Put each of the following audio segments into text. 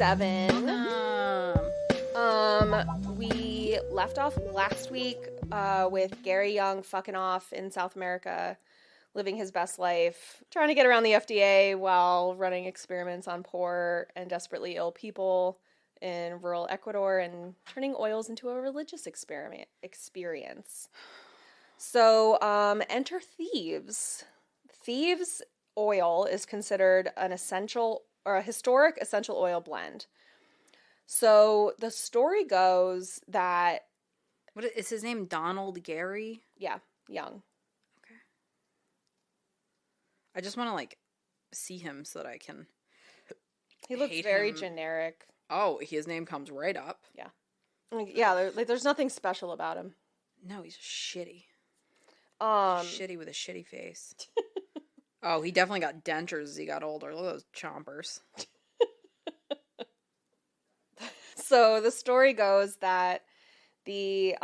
7. Awesome. We left off last week with Gary Young fucking off in South America, living his best life, trying to get around the FDA while running experiments on poor and desperately ill people in rural Ecuador and turning oils into a religious experience. So, enter thieves. Thieves oil is considered an essential or a historic essential oil blend. So the story goes that... What is his name? Donald Gary? Yeah, Young. Okay. I just want to, like, see him so that I can He looks very generic. Oh, his name comes right up. Yeah. Yeah, there's nothing special about him. No, he's shitty. Shitty with a shitty face. Oh, he definitely got dentures as he got older. Look at those chompers. So the story goes that the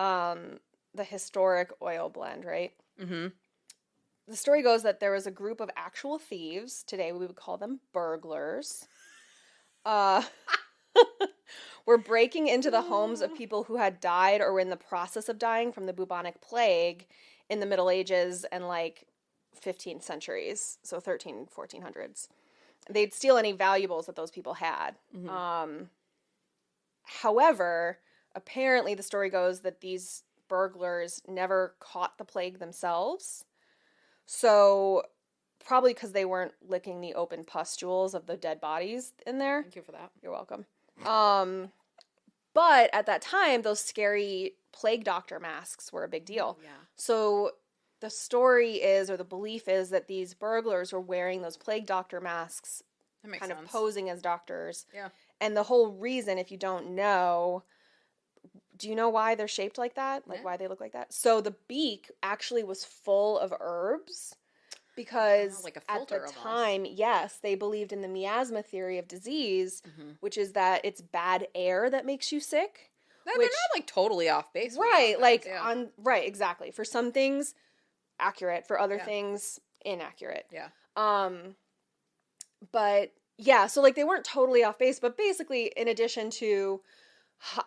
historic oil blend, right? Mm-hmm. The story goes that there was a group of actual thieves. Today we would call them burglars. Were breaking into the homes of people who had died or were in the process of dying from the bubonic plague in the Middle Ages and like 15th centuries, so 1400s. They'd steal any valuables that those people had. Mm-hmm. However, apparently the story goes that these burglars never caught the plague themselves. So probably because they weren't licking the open pustules of the dead bodies in there. Thank you for that. You're welcome. But at that time, those scary plague doctor masks were a big deal. Yeah. So the story is, or the belief is, that these burglars were wearing those plague doctor masks, That makes kind sense. of posing as doctors. Yeah. And the whole reason, if you don't know, do you know why they're shaped like that? Like why they look like that? So the beak actually was full of herbs because like a at filter the time, yes, they believed in the miasma theory of disease, which is that it's bad air that makes you sick. They're not like totally off base. Right, like yeah. right, exactly. For some things, accurate. For other things, inaccurate. Yeah. But yeah, so like they weren't totally off base, but basically, in addition to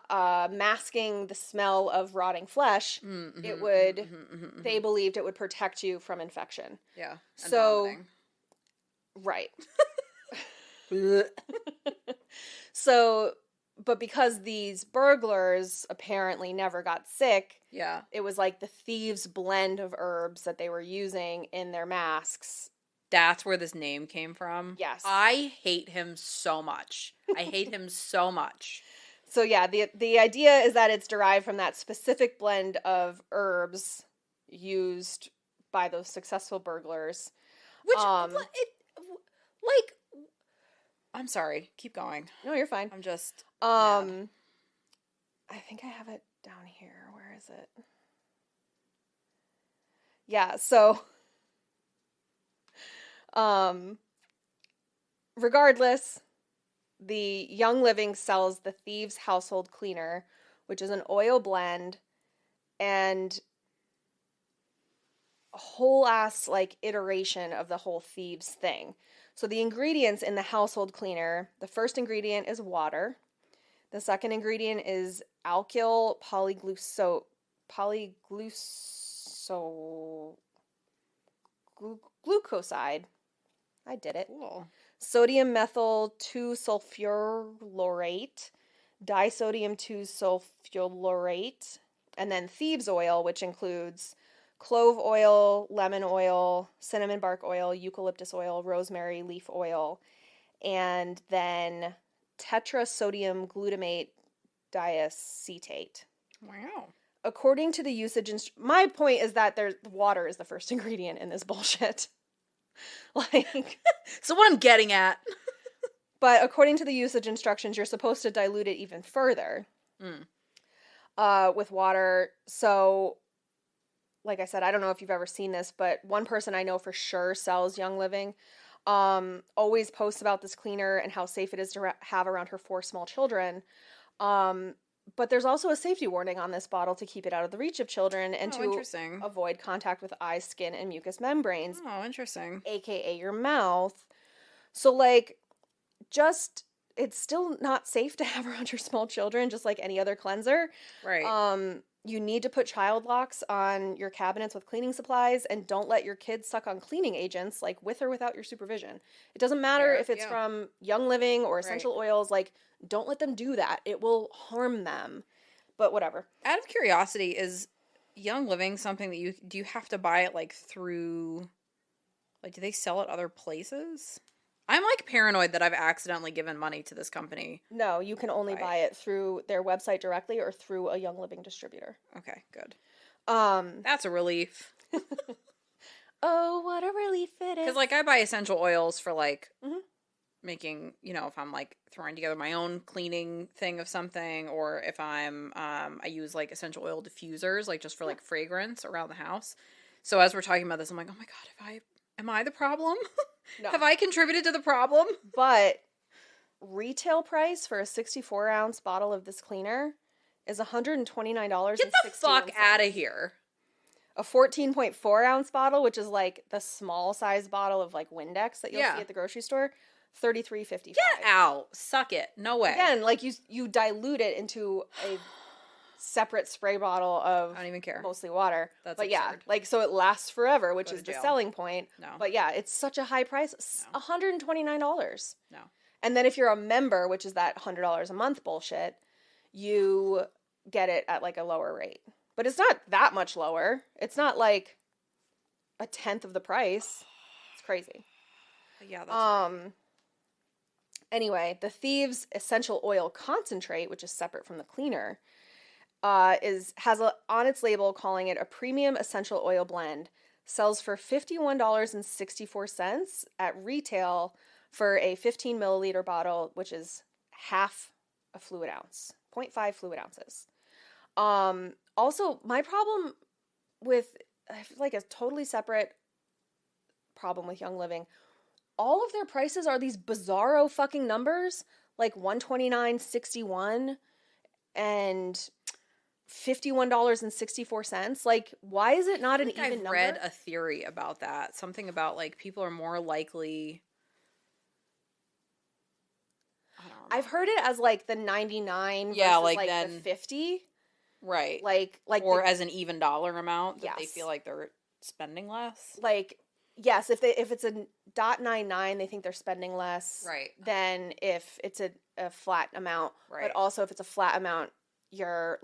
masking the smell of rotting flesh, it would. They believed it would protect you from infection. Yeah. So, right. So, but because these burglars apparently never got sick, yeah, it was like the thieves' blend of herbs that they were using in their masks. That's where this name came from? Yes. I hate him so much. I hate him so much. So yeah, the idea is that it's derived from that specific blend of herbs used by those successful burglars. Which, I'm sorry, keep going. No, you're fine. I'm just, I think I have it down here. Where is it? Yeah, so regardless, the Young Living sells the Thieves Household Cleaner, which is an oil blend and a whole ass like iteration of the whole Thieves thing. So the ingredients in the household cleaner, the first ingredient is water. The second ingredient is alkyl glucoside. I did it. Cool. Sodium methyl 2-sulfurolate, disodium 2-sulfurolate, and then thieves oil, which includes clove oil, lemon oil, cinnamon bark oil, eucalyptus oil, rosemary leaf oil, and then tetrasodium glutamate diacetate. Wow. According to the usage, my point is that water is the first ingredient in this bullshit. Like, so what I'm getting at. But according to the usage instructions, you're supposed to dilute it even further with water. So, like I said, I don't know if you've ever seen this, but one person I know for sure sells Young Living, always posts about this cleaner and how safe it is to have around her 4 small children. But there's also a safety warning on this bottle to keep it out of the reach of children and to avoid contact with eyes, skin, and mucous membranes. Oh, interesting. AKA your mouth. So, like, just it's still not safe to have around your small children, just like any other cleanser. Right. You need to put child locks on your cabinets with cleaning supplies, and don't let your kids suck on cleaning agents, like with or without your supervision. It doesn't matter Fair, if it's yeah. from Young Living or Right. essential oils, like don't let them do that. It will harm them. But whatever. Out of curiosity, is Young Living something that do you have to buy it like through, like, do they sell it other places? I'm like paranoid that I've accidentally given money to this company. No, you can only buy it through their website directly or through a Young Living distributor. Okay, good. Um, That's a relief. oh, what a relief it is. Because, like, I buy essential oils for, like, Mhm. making, if I'm, like, throwing together my own cleaning thing of something, or if I use, like, essential oil diffusers, like, just for, like, fragrance around the house. So as we're talking about this, I'm like, oh my God, am I the problem? No. Have I contributed to the problem? But retail price for a 64-ounce bottle of this cleaner is $129.61. Get the fuck out of here. A 14.4-ounce bottle, which is like the small size bottle of like Windex that you'll see at the grocery store, $33.55. Get out. Suck it. No way. Again, like you dilute it into a separate spray bottle of I don't even care. mostly water. That's but absurd. yeah, like so it lasts forever, which Go is to the jail. selling point. No. But yeah, it's such a high price. No. $129. No. And then if you're a member, which is that $100 a month bullshit, you get it at like a lower rate. But it's not that much lower. It's not like a tenth of the price. It's crazy. Yeah, that's right. Anyway, the Thieves Essential Oil Concentrate, which is separate from the cleaner, on its label calling it a premium essential oil blend. Sells for $51.64 at retail for a 15 milliliter bottle, which is half a fluid ounce, 0.5 fluid ounces. Also, my problem with, I feel like a totally separate problem with Young Living, all of their prices are these bizarro fucking numbers, like $129.61 and $51.64. Like, why is it not an even number? I've read a theory about that. Something about, like, people are more likely... I don't remember. I've heard it as, like, the 99 versus, like the 50. Right. Like or as an even dollar amount that yes. they feel like they're spending less. Like, yes, if it's a .99, they think they're spending less. Right. Than if it's a flat amount. Right. But also if it's a flat amount, you're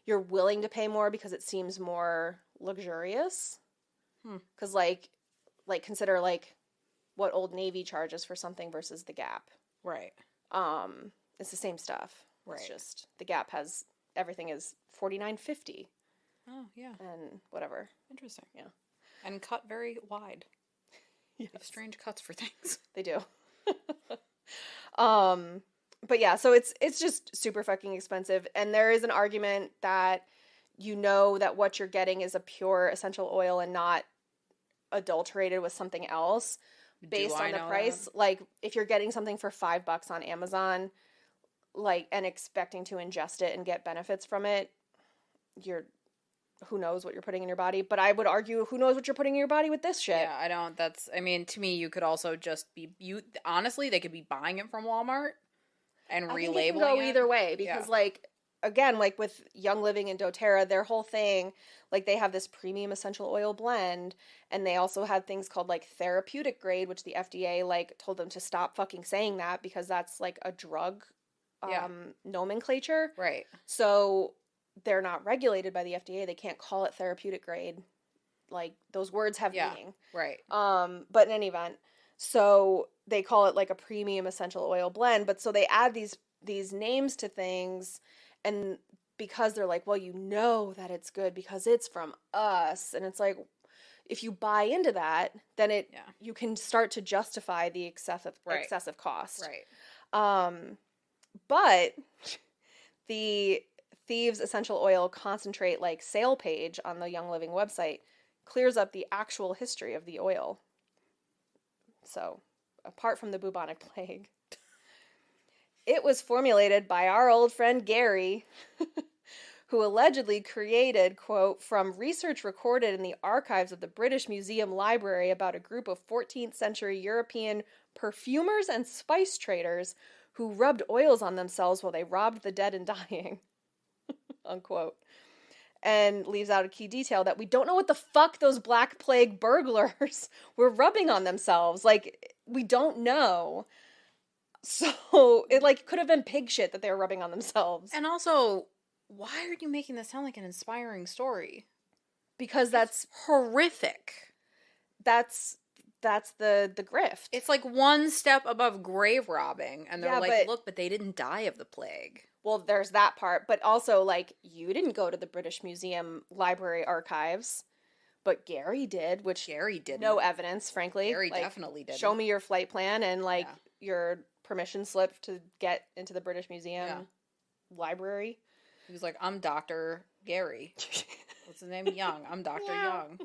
willing to pay more because it seems more luxurious. Because, like, consider, like, what Old Navy charges for something versus the Gap. Right. It's the same stuff. Right. It's just, the Gap has, everything is $49.50. Oh, yeah. And whatever. Interesting. Yeah. And cut very wide. Yes. They have strange cuts for things. They do. But yeah, so it's just super fucking expensive. And there is an argument that that what you're getting is a pure essential oil and not adulterated with something else based on the price. That? Like, if you're getting something for $5 on Amazon, like, and expecting to ingest it and get benefits from it, who knows what you're putting in your body. But I would argue, who knows what you're putting in your body with this shit. Yeah, to me, you could also just honestly, they could be buying it from Walmart and relabeling it. I think it can go either way, because, like, again, like with Young Living and doTERRA, their whole thing, like, they have this premium essential oil blend, and they also had things called, like, therapeutic grade, which the FDA, like, told them to stop fucking saying that because that's, like, a drug nomenclature. Right. So they're not regulated by the FDA. They can't call it therapeutic grade. Like, those words have meaning. Right. But in any event, so they call it, like, a premium essential oil blend. But so they add these names to things, and because they're like, well, that it's good because it's from us. And it's like, if you buy into that, then you can start to justify the excessive cost. Right. But the Thieves Essential Oil Concentrate, like, sale page on the Young Living website clears up the actual history of the oil. So, apart from the bubonic plague, it was formulated by our old friend Gary, who allegedly created, quote, from research recorded in the archives of the British Museum Library about a group of 14th century European perfumers and spice traders who rubbed oils on themselves while they robbed the dead and dying, unquote. And leaves out a key detail that we don't know what the fuck those Black Plague burglars were rubbing on themselves. Like, we don't know. So, it, like, could have been pig shit that they were rubbing on themselves. And also, why are you making this sound like an inspiring story? Because that's horrific. That's the grift. It's like one step above grave robbing. And they're Yeah, like, look, but they didn't die of the plague. Well, there's that part, but also, like, you didn't go to the British Museum Library Archives, but Gary did, which Gary didn't. No evidence, frankly. Gary like, definitely did. Show me your flight plan and, like, your permission slip to get into the British Museum Library. He was like, I'm Dr. Gary. What's his name? Young. I'm Dr. Young.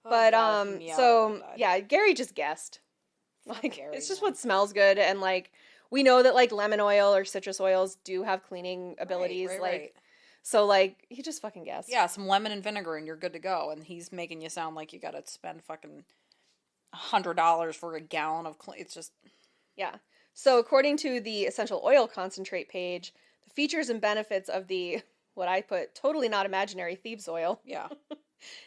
But, so, yeah, Gary just guessed. Like, Gary, it's just what smells good, and, like, we know that, like, lemon oil or citrus oils do have cleaning abilities, right. So, like, he just fucking guessed. Yeah, some lemon and vinegar and you're good to go, and he's making you sound like you gotta spend fucking $100 for a gallon of it's just... Yeah. So, according to the essential oil concentrate page, the features and benefits of the, what I put, totally not imaginary thieves oil. Yeah.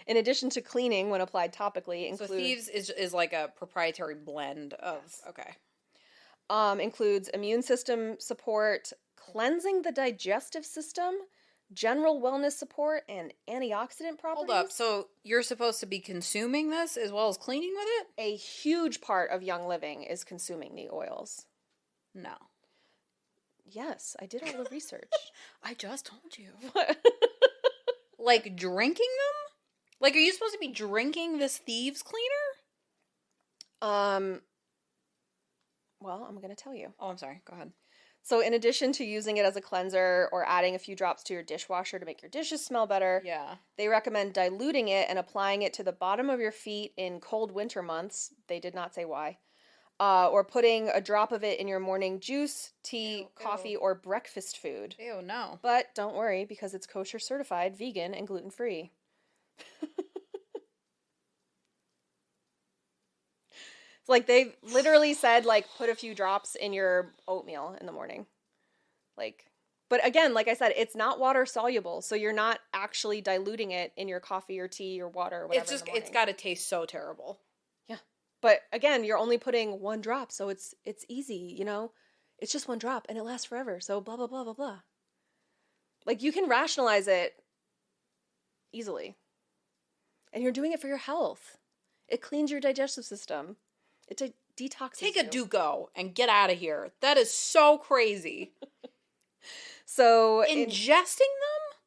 In addition to cleaning when applied topically, includes... So thieves is like a proprietary blend of... Yes. Okay. Includes immune system support, cleansing the digestive system, general wellness support, and antioxidant properties. Hold up. So you're supposed to be consuming this as well as cleaning with it? A huge part of Young Living is consuming the oils. No. Yes, I did all the research. I just told you. Like drinking them? Like, are you supposed to be drinking this thieves cleaner? Well, I'm going to tell you. Oh, I'm sorry. Go ahead. So, in addition to using it as a cleanser or adding a few drops to your dishwasher to make your dishes smell better, they recommend diluting it and applying it to the bottom of your feet in cold winter months. They did not say why. Or putting a drop of it in your morning juice, tea, coffee, or breakfast food. Ew, no. But don't worry, because it's kosher certified, vegan, and gluten-free. Like, they literally said, like, put a few drops in your oatmeal in the morning. Like, but again, like I said, it's not water soluble, so you're not actually diluting it in your coffee or tea or water or whatever. It's just, it's got to taste so terrible. Yeah. But again, you're only putting one drop, so it's easy, you know? It's just one drop, and it lasts forever, so blah, blah, blah, blah, blah. Like, you can rationalize it easily. And you're doing it for your health. It cleans your digestive system. It detoxes Take a do-go and get out of here. That is so crazy. So... Ingesting them?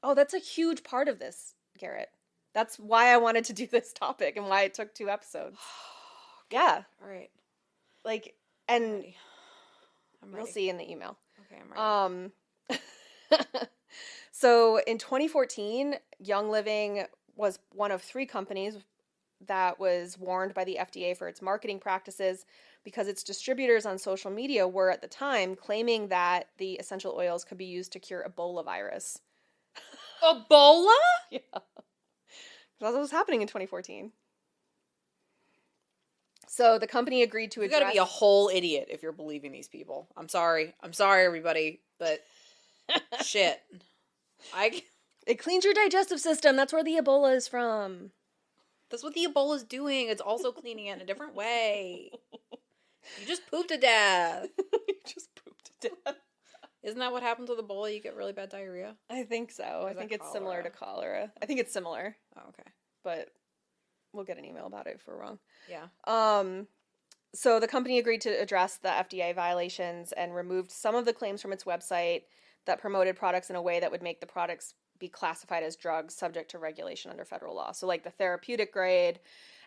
Oh, that's a huge part of this, Garrett. That's why I wanted to do this topic and why it took 2 episodes. Yeah. All right. Like, and... I'm ready. You'll see in the email. Okay, I'm ready. So, in 2014, Young Living was one of 3 companies that was warned by the FDA for its marketing practices because its distributors on social media were, at the time, claiming that the essential oils could be used to cure Ebola virus. Ebola? Yeah. That's what was happening in 2014. So the company agreed to address... You gotta be a whole idiot if you're believing these people. I'm sorry. I'm sorry, everybody, but shit. It cleans your digestive system. That's where the Ebola is from. That's what the Ebola's doing. It's also cleaning it in a different way. You just pooped to death. You just pooped to death. Isn't that what happens with Ebola? You get really bad diarrhea? I think so. I think it's similar to cholera. I think it's similar. Oh, okay. But we'll get an email about it if we're wrong. Yeah. So the company agreed to address the FDA violations and removed some of the claims from its website that promoted products in a way that would make the products be classified as drugs subject to regulation under federal law. So like the therapeutic grade.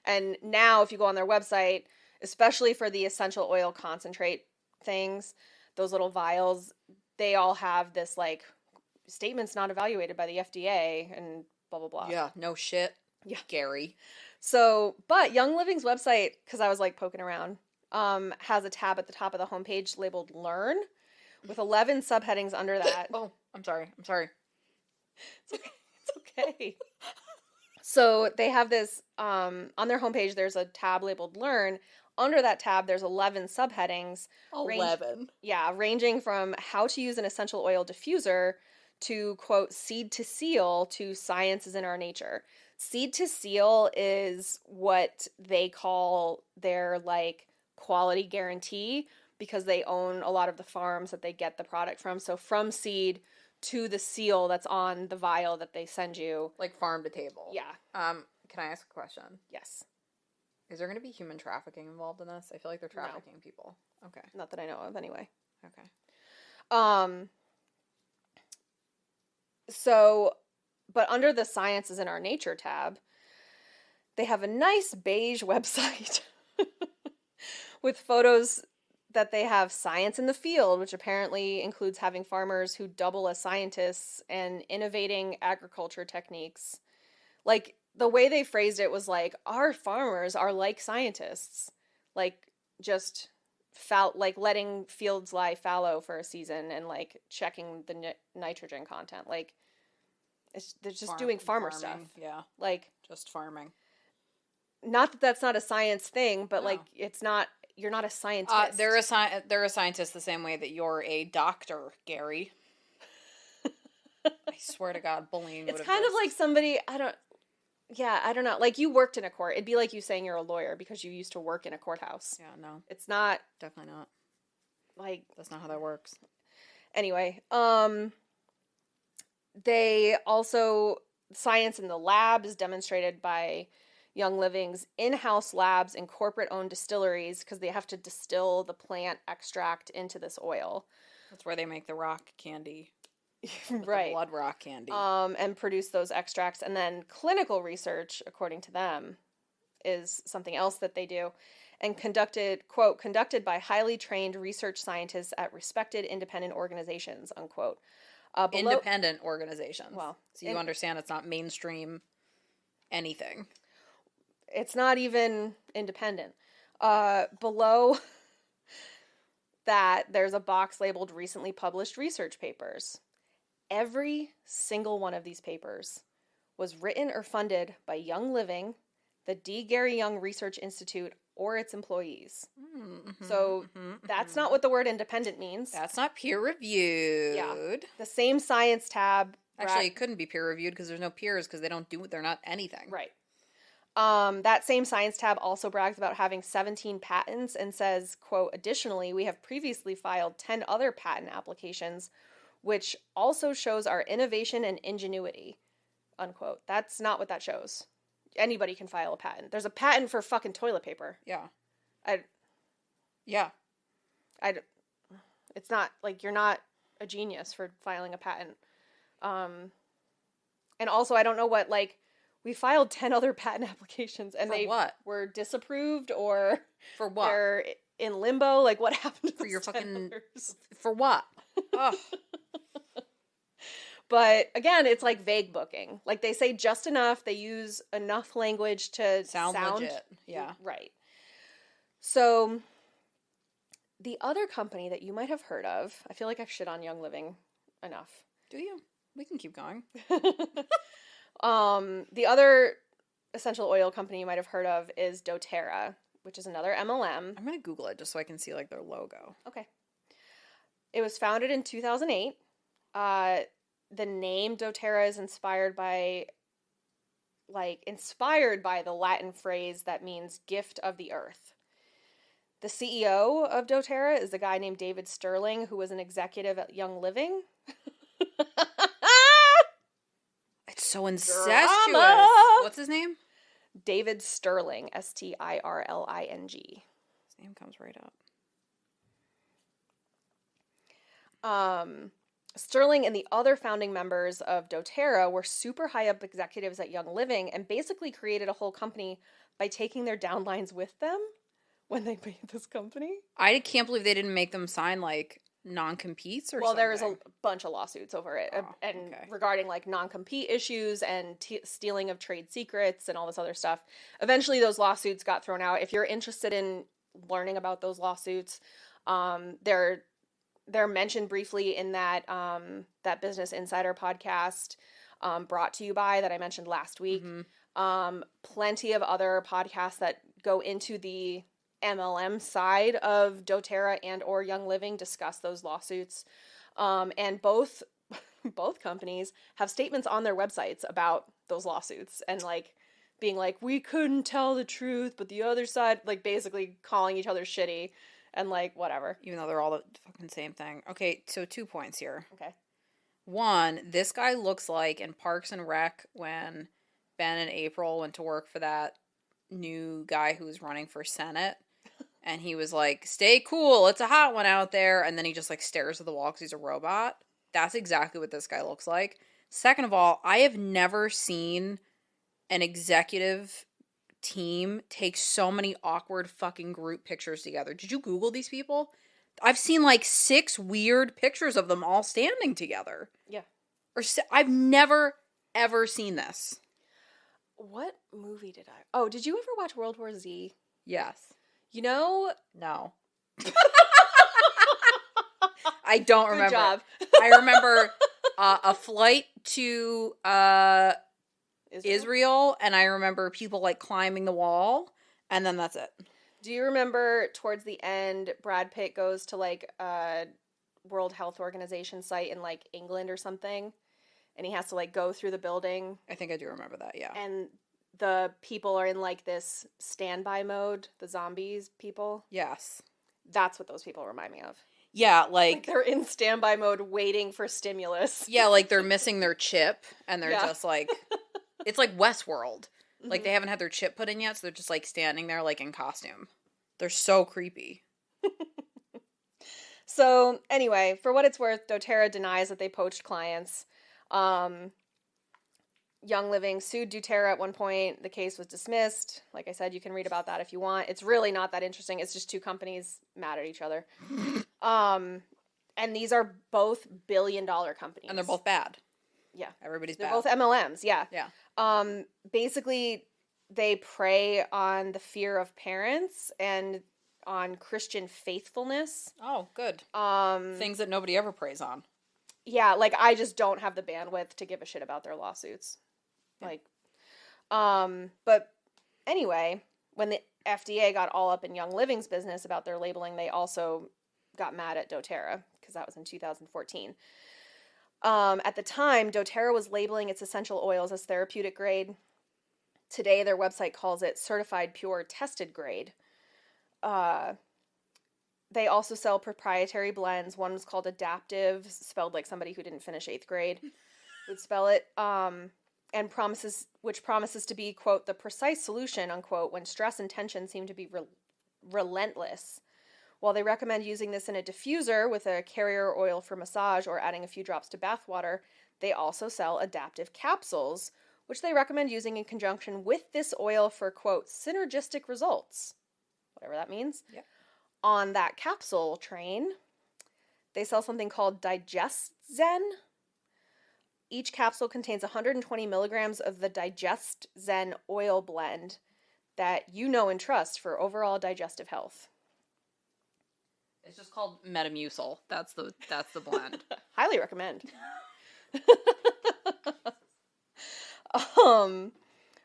And now if you go on their website, especially for the essential oil concentrate things, those little vials, they all have this like statements not evaluated by the FDA and blah, blah, blah. Yeah, no shit. Yeah. Gary. So, but Young Living's website, because I was like poking around, has a tab at the top of the homepage labeled Learn with 11 subheadings under that. Oh, I'm sorry. It's okay. So they have this, on their homepage, there's a tab labeled Learn. Under that tab, there's 11 subheadings. 11. Ranging from how to use an essential oil diffuser to, quote, seed to seal to science is in our nature. Seed to seal is what they call their, like, quality guarantee because they own a lot of the farms that they get the product from. So from seed to the seal that's on the vial that they send you. Like farm to table. Yeah. Can I ask a question? Yes. Is there going to be human trafficking involved in this? I feel like they're trafficking people. Okay. Not that I know of, anyway. Okay. So, but under the Science is in Our Nature tab, they have a nice beige website with photos that they have science in the field, which apparently includes having farmers who double as scientists and innovating agriculture techniques. Like, the way they phrased it was like, our farmers are like scientists. Like, just like letting fields lie fallow for a season and like checking the nitrogen content. Like, they're just doing farming stuff. Yeah. Like, just farming. Not that that's not a science thing, but no. Like, it's not, you're not a scientist. They're a scientist the same way that you're a doctor, Gary. I swear to God, bullying. It's kind of like somebody, I don't know. Like, you worked in a court. It'd be like you saying you're a lawyer because you used to work in a courthouse. Yeah, no. It's not. Definitely not. Like. That's not how that works. Anyway, they also, science in the lab is demonstrated by Young Living's in-house labs and corporate-owned distilleries because they have to distill the plant extract into this oil. That's where they make the rock candy. Right. The blood rock candy. And produce those extracts. And then clinical research, according to them, is something else that they do. And quote, conducted by highly trained research scientists at respected independent organizations, unquote. Independent organizations. Well. So you understand it's not mainstream anything. It's not even independent. Below that, there's a box labeled recently published research papers. Every single one of these papers was written or funded by Young Living, the D. Gary Young Research Institute, or its employees. So that's not what the word independent means. That's not peer reviewed. Yeah. The same science tab. Actually, it couldn't be peer reviewed because there's no peers because they're not anything. Right. That same science tab also brags about having 17 patents and says, quote, additionally, we have previously filed 10 other patent applications, which also shows our innovation and ingenuity, unquote. That's not what that shows. Anybody can file a patent. There's a patent for fucking toilet paper. Yeah. It's not, like, you're not a genius for filing a patent. And also, I don't know what, like, we filed 10 other patent applications and for what? Were disapproved or for what? They're in limbo. Like, what happened to for your fucking others? For what? Ugh. But again, it's like vague booking. Like, they say just enough. They use enough language to sound legit. Yeah. Right. So the other company that you might have heard of, I feel like I've shit on Young Living enough. Do you? We can keep going. The other essential oil company you might have heard of is doTERRA, which is another MLM. I'm going to Google it just so I can see, like, their logo. Okay. It was founded in 2008. The name doTERRA is inspired by the Latin phrase that means gift of the earth. The CEO of doTERRA is a guy named David Sterling, who was an executive at Young Living. It's so incestuous. Drama! What's his name? David Sterling, Stirling. His name comes right up. Sterling and the other founding members of doTERRA were super high up executives at Young Living and basically created a whole company by taking their downlines with them when they made this company. I can't believe they didn't make them sign, like, non-competes or something. Well, there was a bunch of lawsuits over it okay. Regarding, like, non-compete issues and stealing of trade secrets and all this other stuff. Eventually, those lawsuits got thrown out. If you're interested in learning about those lawsuits, they're mentioned briefly in that Business Insider podcast brought to you by that I mentioned last week. Plenty of other podcasts that go into the MLM side of doTERRA and or Young Living discuss those lawsuits. And both companies have statements on their websites about those lawsuits and like being like, we couldn't tell the truth, but the other side, like basically calling each other shitty and like whatever. Even though they're all the fucking same thing. Okay, so 2 points here. Okay. One, this guy looks like in Parks and Rec when Ben and April went to work for that new guy who was running for Senate. And he was like, stay cool, it's a hot one out there. And then he just like stares at the wall because he's a robot. That's exactly what this guy looks like. Second of all, I have never seen an executive team take so many awkward fucking group pictures together. Did you Google these people? I've seen like 6 weird pictures of them all standing together. Yeah. I've never, ever seen this. What movie did I... Oh, did you ever watch World War Z? Yes. You know... No. I don't remember. Good job. I remember a flight to Israel, and I remember people like climbing the wall, and then that's it. Do you remember towards the end, Brad Pitt goes to like a World Health Organization site in like England or something, and he has to like go through the building? I think I do remember that, yeah. And the people are in like this standby mode, the zombies people. Yes. That's what those people remind me of. Yeah, like they're in standby mode waiting for stimulus. Yeah, like they're missing their chip, and they're just like, it's like Westworld. Mm-hmm. Like they haven't had their chip put in yet, so they're just like standing there like in costume. They're so creepy. So anyway, for what it's worth, doTERRA denies that they poached clients. Young Living sued doTERRA at one point. The case was dismissed. Like I said, you can read about that if you want. It's really not that interesting. It's just 2 companies mad at each other. And these are both billion-dollar companies. And they're both bad. Yeah. Everybody's they're bad. They're both MLMs, yeah. Yeah. Basically, they prey on the fear of parents and on Christian faithfulness. Oh, good. Things that nobody ever preys on. Yeah, like, I just don't have the bandwidth to give a shit about their lawsuits. Yeah. Like, but anyway, when the FDA got all up in Young Living's business about their labeling, they also got mad at doTERRA, because that was in 2014. At the time, doTERRA was labeling its essential oils as therapeutic grade. Today, their website calls it certified pure tested grade. They also sell proprietary blends. One was called Adaptive, spelled like somebody who didn't finish 8th grade would spell it, and promises to be, quote, the precise solution, unquote, when stress and tension seem to be relentless. While they recommend using this in a diffuser with a carrier oil for massage or adding a few drops to bath water, they also sell adaptive capsules, which they recommend using in conjunction with this oil for, quote, synergistic results. Whatever that means. Yep. On that capsule train, they sell something called DigestZen. Each capsule contains 120 milligrams of the DigestZen oil blend that you know and trust for overall digestive health. It's just called Metamucil. That's the blend. Highly recommend.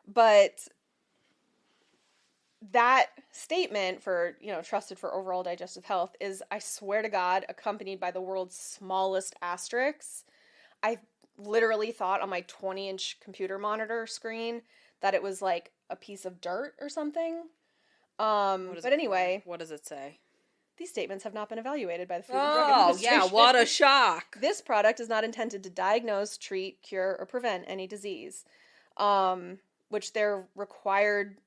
But that statement for, trusted for overall digestive health is, I swear to God, accompanied by the world's smallest asterisks. I literally thought on my 20-inch computer monitor screen that it was like a piece of dirt or something. But anyway. What does it say? These statements have not been evaluated by the Food and Drug Administration. Oh, yeah, what a shock. This product is not intended to diagnose, treat, cure, or prevent any disease, which they're required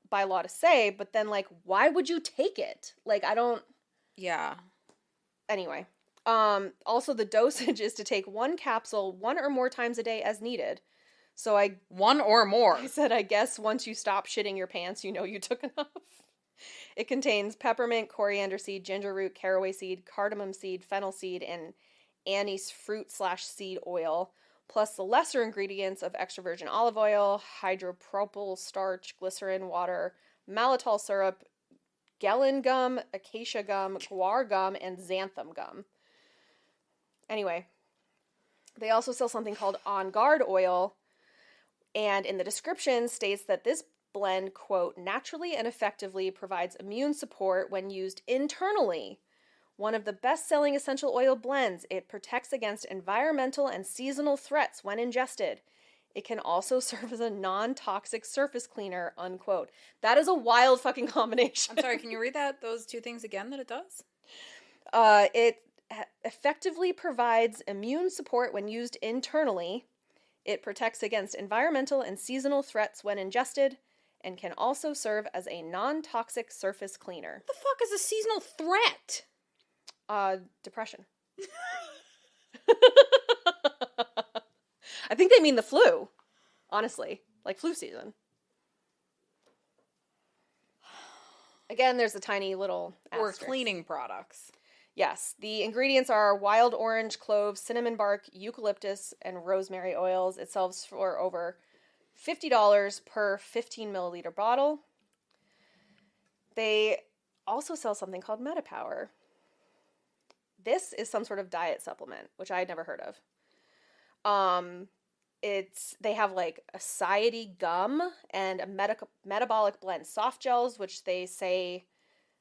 by law to say, but then, like, why would you take it? Like, I don't... Yeah. Anyway. Also, the dosage is to take 1 capsule 1 or more times a day as needed. So 1 or more. I said, I guess once you stop shitting your pants, you know you took enough. It contains peppermint, coriander seed, ginger root, caraway seed, cardamom seed, fennel seed, and anise fruit/seed oil, plus the lesser ingredients of extra virgin olive oil, hydropropyl starch, glycerin, water, malitol syrup, gellan gum, acacia gum, guar gum, and xanthan gum. Anyway, they also sell something called On Guard oil, And in the description states that this blend, quote, naturally and effectively provides immune support when used internally. One of the best-selling essential oil blends. It protects against environmental and seasonal threats when ingested. It can also serve as a non-toxic surface cleaner, unquote. That is a wild fucking combination. I'm sorry, can you read those two things again that it does? It effectively provides immune support when used internally. It protects against environmental and seasonal threats when ingested, and can also serve as a non-toxic surface cleaner. What the fuck is a seasonal threat? Depression. I think they mean the flu, honestly. Like flu season. Again, there's a tiny little asterisk. Or cleaning products. Yes, the ingredients are wild orange, cloves, cinnamon bark, eucalyptus, and rosemary oils. It sells for over $50 per 15 milliliter bottle. They also sell something called MetaPower. This is some sort of diet supplement, which I had never heard of. They have like a satiety gum and a metabolic blend soft gels, which they say,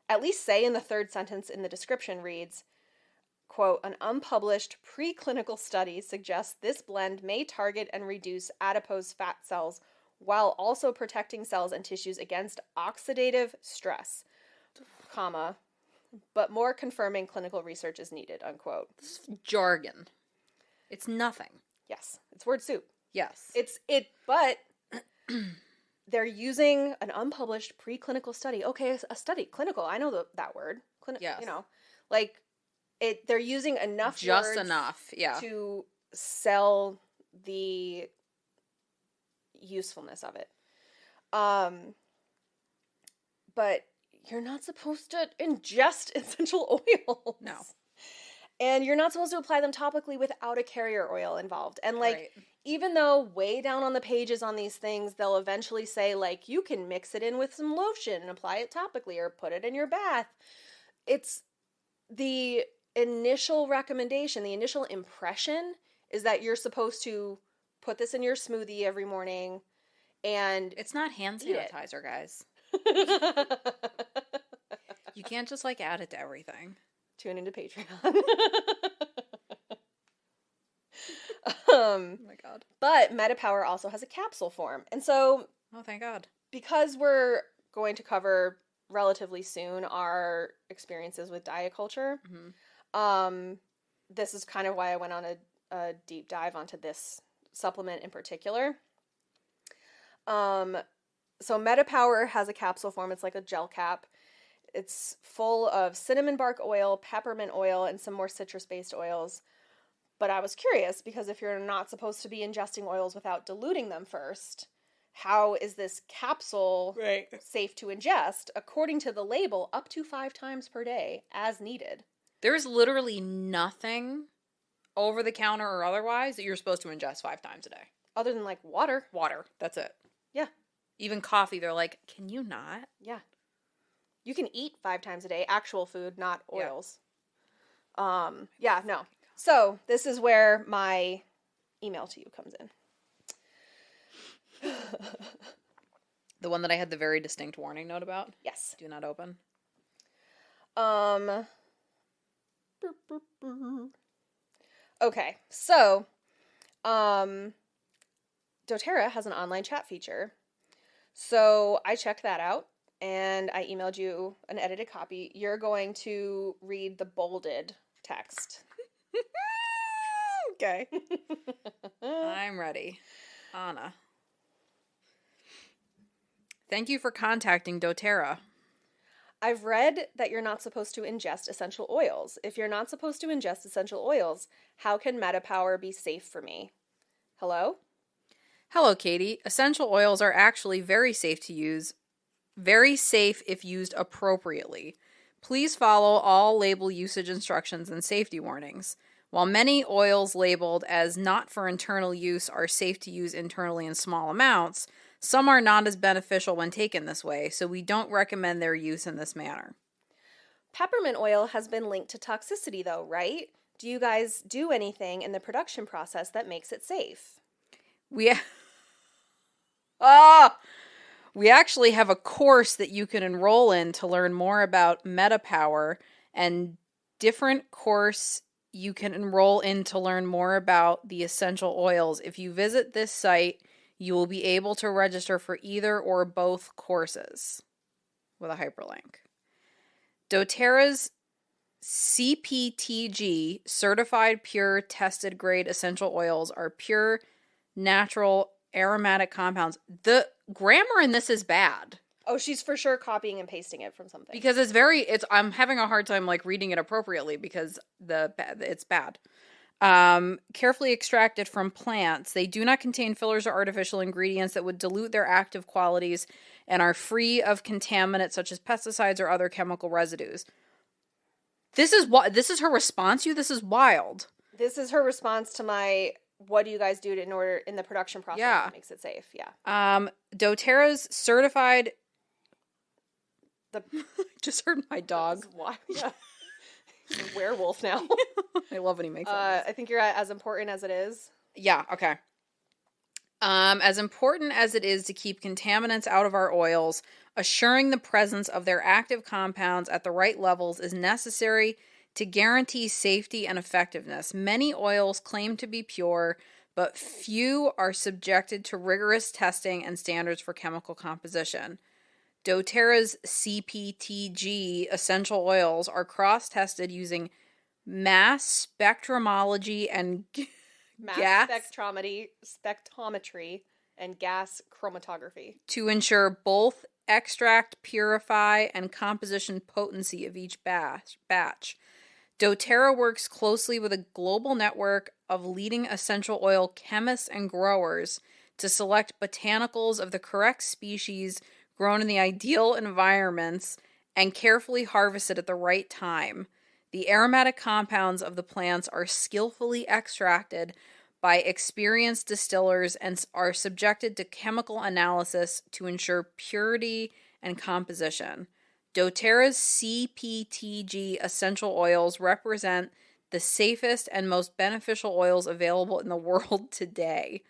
at least say in the third sentence in the description reads, quote, an unpublished preclinical study suggests this blend may target and reduce adipose fat cells while also protecting cells and tissues against oxidative stress, comma, but more confirming clinical research is needed, unquote. This is jargon. It's nothing. Yes, it's word soup. Yes. But they're using an unpublished preclinical study. Okay, a study, clinical. I know that word. Yes. You know, like they're using enough just words enough, yeah, to sell the usefulness of it. But you're not supposed to ingest essential oils. No. And you're not supposed to apply them topically without a carrier oil involved. And like, Right. Even though way down on the pages on these things, they'll eventually say like, you can mix it in with some lotion and apply it topically or put it in your bath. It's the initial recommendation, the initial impression is that you're supposed to put this in your smoothie every morning and It's not hand sanitizer, guys. You can't just like add it to everything. Tune into Patreon. Oh my god. But MetaPower also has a capsule form. And so, Oh, thank God. because we're going to cover relatively soon our experiences with diet culture, this is kind of why I went on a deep dive onto this supplement in particular. So MetaPower has a capsule form. It's like a gel cap. It's full of cinnamon bark oil, peppermint oil, and some more citrus-based oils. But I was curious because if you're not supposed to be ingesting oils without diluting them first, how is this capsule safe to ingest? According to the label, up to 5 times per day as needed. There's literally nothing over the counter or otherwise that you're supposed to ingest 5 times a day. Other than like water. Water. That's it. Yeah. Even coffee, they're like, can you not? Yeah. You can eat 5 times a day, actual food, not oils. Yeah, no. So, this is where my email to you comes in. The one that I had the very distinct warning note about? Yes. Do not open. Okay, so, doTERRA has an online chat feature. So, I checked that out, and I emailed you an edited copy. You're going to read the bolded text. Okay. I'm ready. Anna. Thank you for contacting doTERRA. I've read that you're not supposed to ingest essential oils. If you're not supposed to ingest essential oils, how can MetaPower be safe for me? Hello? Hello, Katie. Essential oils are actually very safe to use. Very safe if used appropriately. Please follow all label usage instructions and safety warnings. While many oils labeled as not for internal use are safe to use internally in small amounts, some are not as beneficial when taken this way, so we don't recommend their use in this manner. Peppermint oil has been linked to toxicity, though, right? Do you guys do anything in the production process that makes it safe? Ah! We actually have a course that you can enroll in to learn more about MetaPower, and different course you can enroll in to learn more about the essential oils. If you visit this site, you will be able to register for either or both courses with a hyperlink. doTERRA's CPTG, certified pure tested grade essential oils, are pure, natural, aromatic compounds. The grammar in this is bad. Oh, she's for sure copying and pasting it from something. Because I'm having a hard time like reading it appropriately because it's bad. Carefully extracted from plants. They do not contain fillers or artificial ingredients that would dilute their active qualities and are free of contaminants such as pesticides or other chemical residues. This is her response to you? This is wild. This is her response to my, what do you guys do in order in the production process that makes it safe? Yeah. doTERRA's certified. The just heard my dog. Why? Yeah. He's a werewolf now. I love when he makes it. I think you're as important as it is. Yeah, okay. As important as it is to keep contaminants out of our oils, assuring the presence of their active compounds at the right levels is necessary to guarantee safety and effectiveness. Many oils claim to be pure, but few are subjected to rigorous testing and standards for chemical composition. doTERRA's CPTG essential oils are cross-tested using mass spectrometry and mass spectrometry and gas chromatography to ensure both extract, purify, and composition potency of each batch. doTERRA works closely with a global network of leading essential oil chemists and growers to select botanicals of the correct species grown in the ideal environments and carefully harvested at the right time. The aromatic compounds of the plants are skillfully extracted by experienced distillers and are subjected to chemical analysis to ensure purity and composition. doTERRA's CPTG essential oils represent the safest and most beneficial oils available in the world today.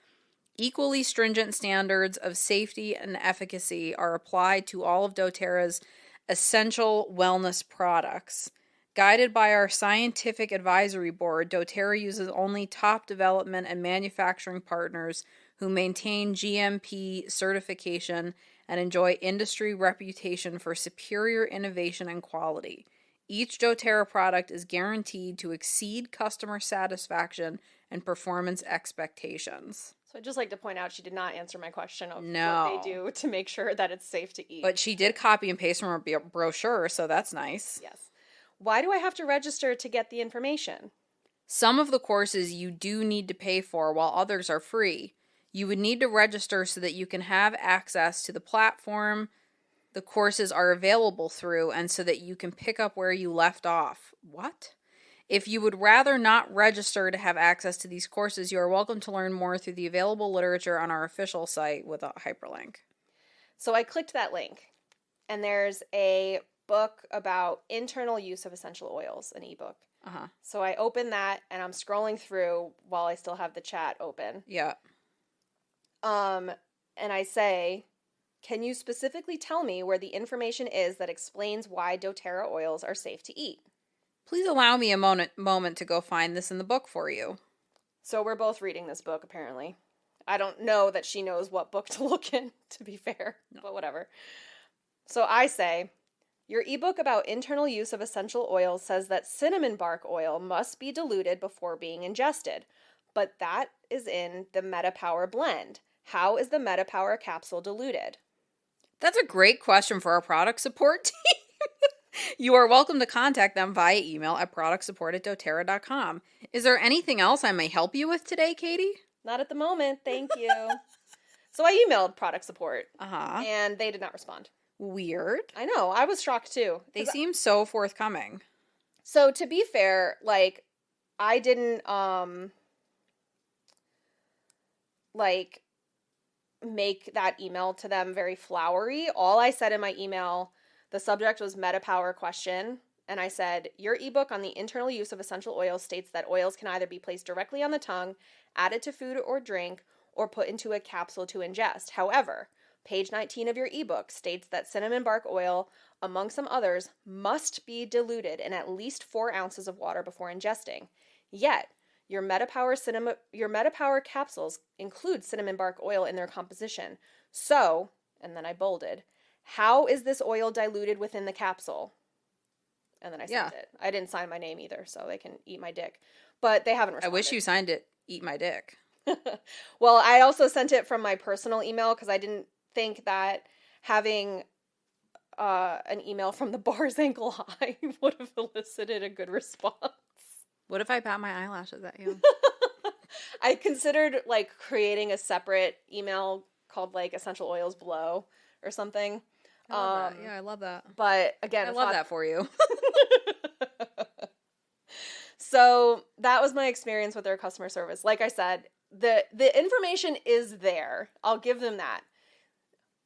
Equally stringent standards of safety and efficacy are applied to all of doTERRA's essential wellness products. Guided by our scientific advisory board, doTERRA uses only top development and manufacturing partners who maintain GMP certification and enjoy industry reputation for superior innovation and quality. Each doTERRA product is guaranteed to exceed customer satisfaction and performance expectations. So I'd just like to point out she did not answer my question of No. what they do to make sure that it's safe to eat. But she did copy and paste from her brochure, so that's nice. Yes. Why do I have to register to get the information? Some of the courses you do need to pay for, while others are free. You would need to register so that you can have access to the platform the courses are available through and so that you can pick up where you left off. What? If you would rather not register to have access to these courses, you are welcome to learn more through the available literature on our official site with a hyperlink. So I clicked that link, and there's a book about internal use of essential oils, an ebook. Uh-huh. So I open that, and I'm scrolling through while I still have the chat open. Yeah. And I say, can you specifically tell me where the information is that explains why doTERRA oils are safe to eat? Please allow me a moment to go find this in the book for you. So we're both reading this book, apparently. I don't know that she knows what book to look in, to be fair, but whatever. So I say, your ebook about internal use of essential oils says that cinnamon bark oil must be diluted before being ingested, but that is in the MetaPower blend. How is the MetaPower capsule diluted? That's a great question for our product support team. You are welcome to contact them via email at productsupport@doterra.com. Is there anything else I may help you with today, Katie? Not at the moment, thank you. So I emailed product support, and they did not respond. Weird. I know, I was shocked too. They seem so forthcoming. So to be fair, like, I didn't, make that email to them very flowery. All I said in my email, the subject was MetaPower question, and I said, your ebook on the internal use of essential oils states that oils can either be placed directly on the tongue, added to food or drink, or put into a capsule to ingest. However, page 19 of your ebook states that cinnamon bark oil, among some others, must be diluted in at least 4 ounces of water before ingesting. Yet, your MetaPower capsules include cinnamon bark oil in their composition. So, and then I bolded, how is this oil diluted within the capsule? And then I sent it. I didn't sign my name either, so they can eat my dick. But they haven't responded. I wish you signed it, eat my dick. Well, I also sent it from my personal email because I didn't think that having an email from the Bar's Ankle High would have elicited a good response. What if I bat my eyelashes at you? I considered like creating a separate email called like Essential Oils Below or something. I love that. Yeah, I love that. But again, I love that for you. So that was my experience with their customer service. Like I said, the information is there. I'll give them that.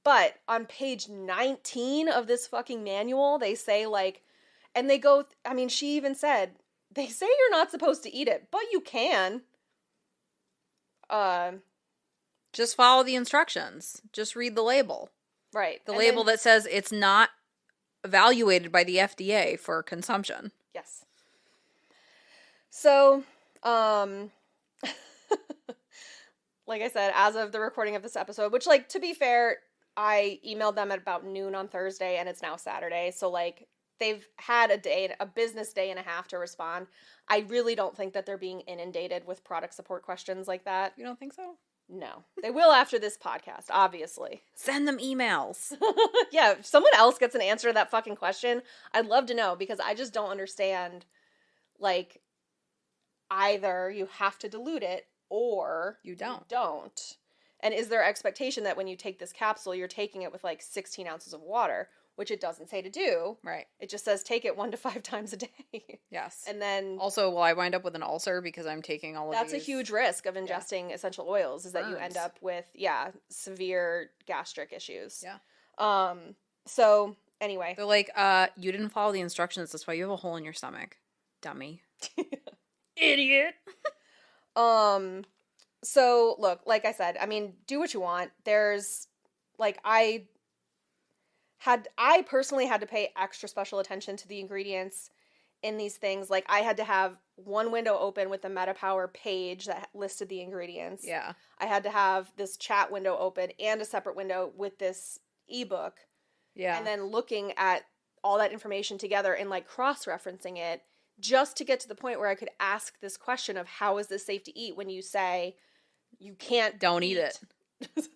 But on page 19 of this fucking manual, they say like, and they go, I mean, she even said, they say you're not supposed to eat it, but you can. Just follow the instructions. Just read the label. Right. The label that says it's not evaluated by the FDA for consumption. Yes. So, like I said, as of the recording of this episode, which, like, to be fair, I emailed them at about noon on Thursday, and it's now Saturday, so, like, they've had a business day and a half to respond. I really don't think that they're being inundated with product support questions like that. You don't think so? No. They will after this podcast, obviously. Send them emails. Yeah, if someone else gets an answer to that fucking question, I'd love to know, because I just don't understand, like, either you have to dilute it or you don't. And is there expectation that when you take this capsule, you're taking it with like 16 ounces of water, which it doesn't say to do. Right. It just says take it 1 to 5 times a day. Yes. And then also, will I wind up with an ulcer because I'm taking all of that's these? a huge risk of ingesting essential oils, is that you end up with, severe gastric issues. Yeah. So anyway. They're like, you didn't follow the instructions. That's why you have a hole in your stomach. Dummy. Idiot. So look, like I said, I mean, do what you want. There's like, I personally had to pay extra special attention to the ingredients in these things. Like, I had to have one window open with the MetaPower page that listed the ingredients. Yeah. I had to have this chat window open and a separate window with this ebook. Yeah. And then looking at all that information together and like cross-referencing it, just to get to the point where I could ask this question of how is this safe to eat when you say you can't don't eat it.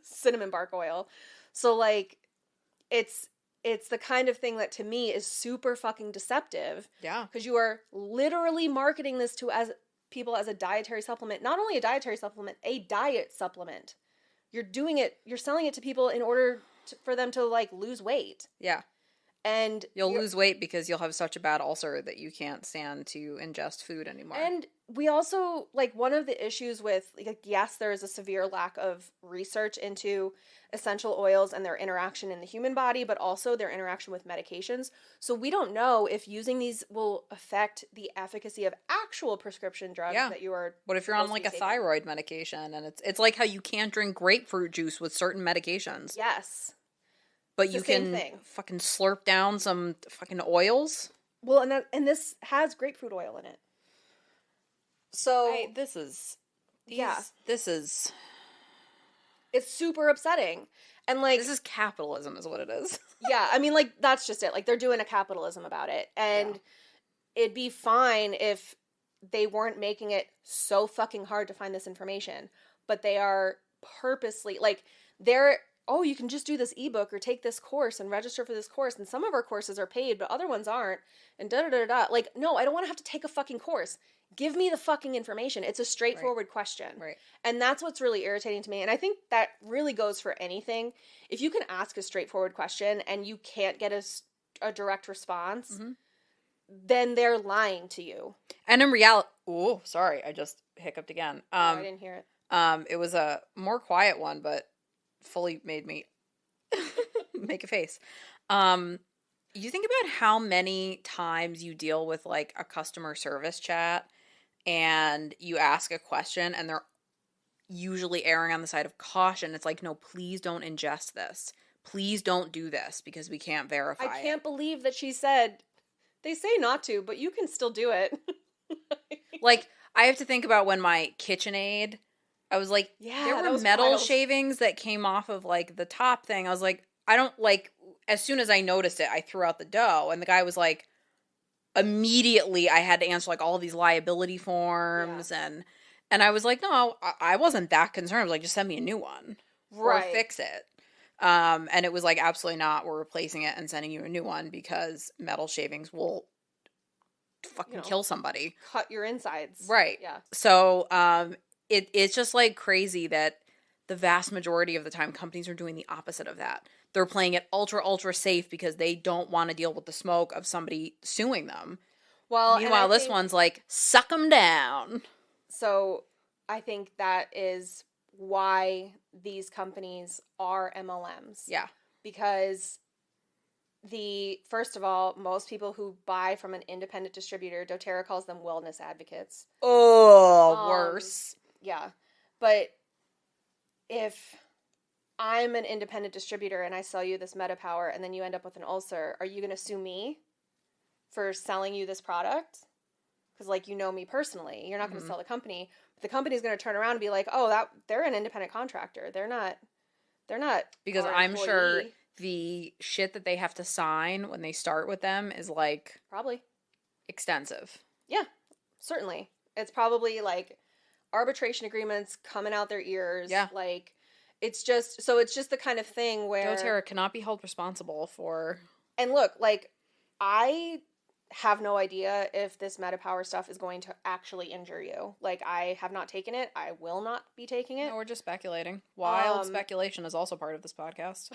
Cinnamon bark oil. So like it's the kind of thing that to me is super fucking deceptive. Yeah. Because you are literally marketing this to people as a dietary supplement. Not only a dietary supplement, a diet supplement. You're selling it to people in order for them to like lose weight. Yeah. And you'll lose weight because you'll have such a bad ulcer that you can't stand to ingest food anymore. And we also, like, one of the issues with, like, yes, there is a severe lack of research into essential oils and their interaction in the human body, but also their interaction with medications. So we don't know if using these will affect the efficacy of actual prescription drugs that you are. What if you're on like a thyroid medication and it's like how you can't drink grapefruit juice with certain medications? Yes. But you can fucking slurp down some fucking oils. Well, and this has grapefruit oil in it. So this is it's super upsetting. And like this is capitalism is what it is. Yeah, I mean, like, that's just it. Like, they're doing a capitalism about it. And it'd be fine if they weren't making it so fucking hard to find this information. But they are purposely, like, you can just do this ebook or take this course and register for this course. And some of our courses are paid, but other ones aren't. And da-da-da-da. Like, no, I don't want to have to take a fucking course. Give me the fucking information. It's a straightforward question. Right. And that's what's really irritating to me. And I think that really goes for anything. If you can ask a straightforward question and you can't get a direct response, then they're lying to you. And in reality, oh, sorry, I just hiccuped again. I didn't hear it. It was a more quiet one, but fully made me make a face. You think about how many times you deal with like a customer service chat and you ask a question and they're usually erring on the side of caution. It's like, no, please don't ingest this. Please don't do this because we can't verify I can't believe that she said, they say not to, but you can still do it. Like, I have to think about when my KitchenAid, I was like, Yeah, there that were was metal wild. shavings that came off of, like, the top thing. I was like, I don't, like, as soon as I noticed it, I threw out the dough. And the guy was like, immediately I had to answer, like, all of these liability forms. Yeah. And I was like, no, I wasn't that concerned. I was like, just send me a new one. Or Right. fix it. And it was like, absolutely not. We're replacing it and sending you a new one because metal shavings will fucking kill somebody. Cut your insides. Right. Yeah. So, it's just like crazy that the vast majority of the time companies are doing the opposite of that. They're playing it ultra safe because they don't want to deal with the smoke of somebody suing them. Well, meanwhile, this one's like, suck them down. So I think that is why these companies are MLMs. Yeah. Because first of all, most people who buy from an independent distributor, doTERRA calls them wellness advocates. Oh, worse. Yeah. But if I'm an independent distributor and I sell you this MetaPower and then you end up with an ulcer, are you going to sue me for selling you this product? Because, like, you know me personally. You're not going to sell the company. But the company's going to turn around and be like, oh, they're an independent contractor. They're not because our I'm employee. sure the shit that they have to sign when they start with them is, like, probably extensive. Yeah, certainly. It's probably, like, arbitration agreements coming out their ears. Yeah. Like, it's just the kind of thing where doTERRA cannot be held responsible for. And look, like, I have no idea if this MetaPower stuff is going to actually injure you. Like, I have not taken it. I will not be taking it. No, we're just speculating. Wild speculation is also part of this podcast.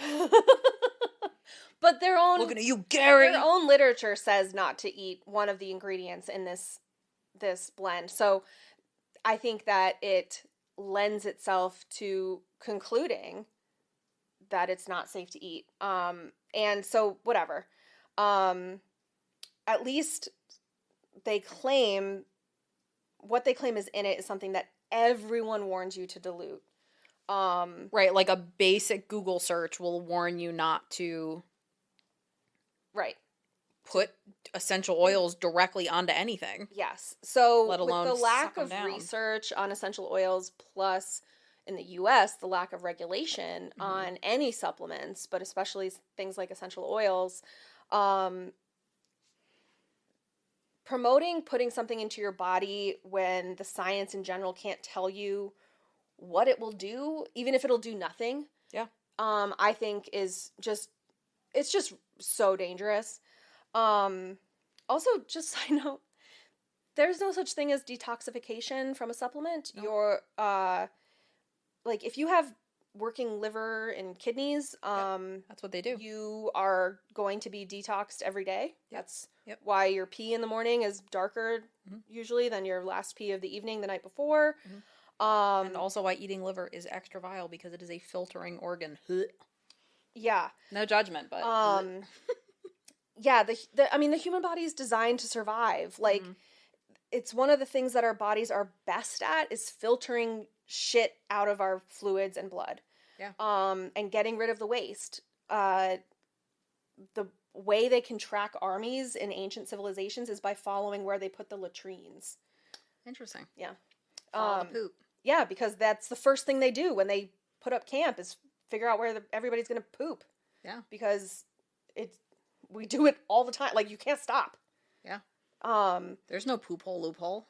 But their own Looking at you, Gary. Their own literature says not to eat one of the ingredients in this blend. So I think that it lends itself to concluding that it's not safe to eat. And so whatever. At least what they claim is in it is something that everyone warns you to dilute. Right, like a basic Google search will warn you not to right. put essential oils directly onto anything. Yes. So let alone with the lack of down. research on essential oils, plus in the US, the lack of regulation on any supplements, but especially things like essential oils, promoting putting something into your body when the science in general can't tell you what it will do, even if it'll do nothing. Yeah. I think it's just so dangerous. Also, just side note, there's no such thing as detoxification from a supplement. No. You're like, if you have working liver and kidneys, that's what they do. You are going to be detoxed every day. Yep. That's why your pee in the morning is darker usually than your last pee of the evening the night before. And also why eating liver is extra vile, because it is a filtering organ. Yeah. No judgment, but yeah, the human body is designed to survive. Like, it's one of the things that our bodies are best at is filtering shit out of our fluids and blood. Yeah. And getting rid of the waste. The way they can track armies in ancient civilizations is by following where they put the latrines. Interesting. Yeah. Follow the poop. Yeah, because that's the first thing they do when they put up camp is figure out where everybody's going to poop. Yeah. Because we do it all the time. Like, you can't stop. Yeah. There's no poop hole loophole.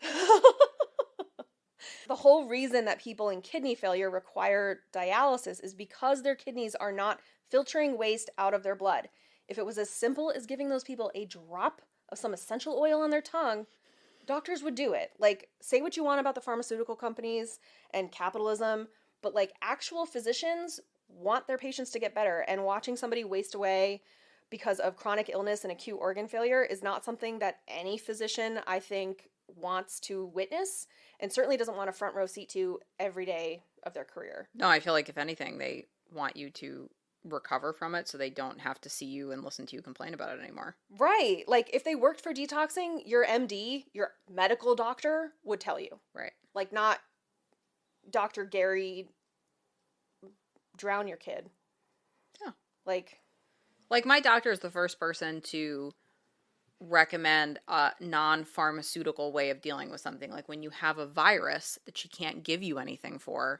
The whole reason that people in kidney failure require dialysis is because their kidneys are not filtering waste out of their blood. If it was as simple as giving those people a drop of some essential oil on their tongue, doctors would do it. Like, say what you want about the pharmaceutical companies and capitalism, but, like, actual physicians want their patients to get better, and watching somebody waste away because of chronic illness and acute organ failure is not something that any physician, I think, wants to witness, and certainly doesn't want a front row seat to every day of their career. No, I feel like, if anything, they want you to recover from it so they don't have to see you and listen to you complain about it anymore. Right. Like, if they worked for detoxing, your MD, your medical doctor, would tell you. Right. Like, not Dr. Gary drown your kid. Yeah. Like my doctor is the first person to recommend a non-pharmaceutical way of dealing with something. Like when you have a virus that she can't give you anything for,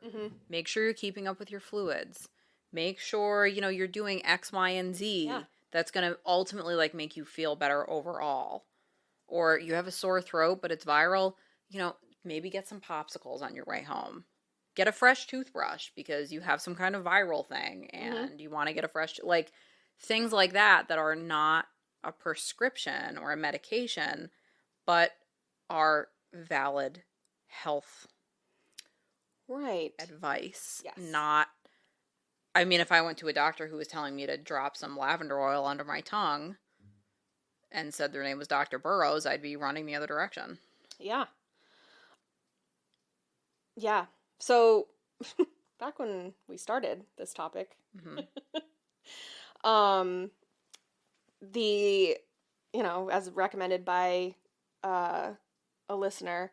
make sure you're keeping up with your fluids. Make sure, you're doing X, Y, and Z. That's going to ultimately like make you feel better overall. Or you have a sore throat, but it's viral, maybe get some popsicles on your way home. Get a fresh toothbrush because you have some kind of viral thing and you want to get a fresh, like things like that are not a prescription or a medication, but are valid health advice. Yes. Not, I mean, if I went to a doctor who was telling me to drop some lavender oil under my tongue and said their name was Dr. Burroughs, I'd be running the other direction. Yeah. Yeah. So back when we started this topic, the, as recommended by a listener,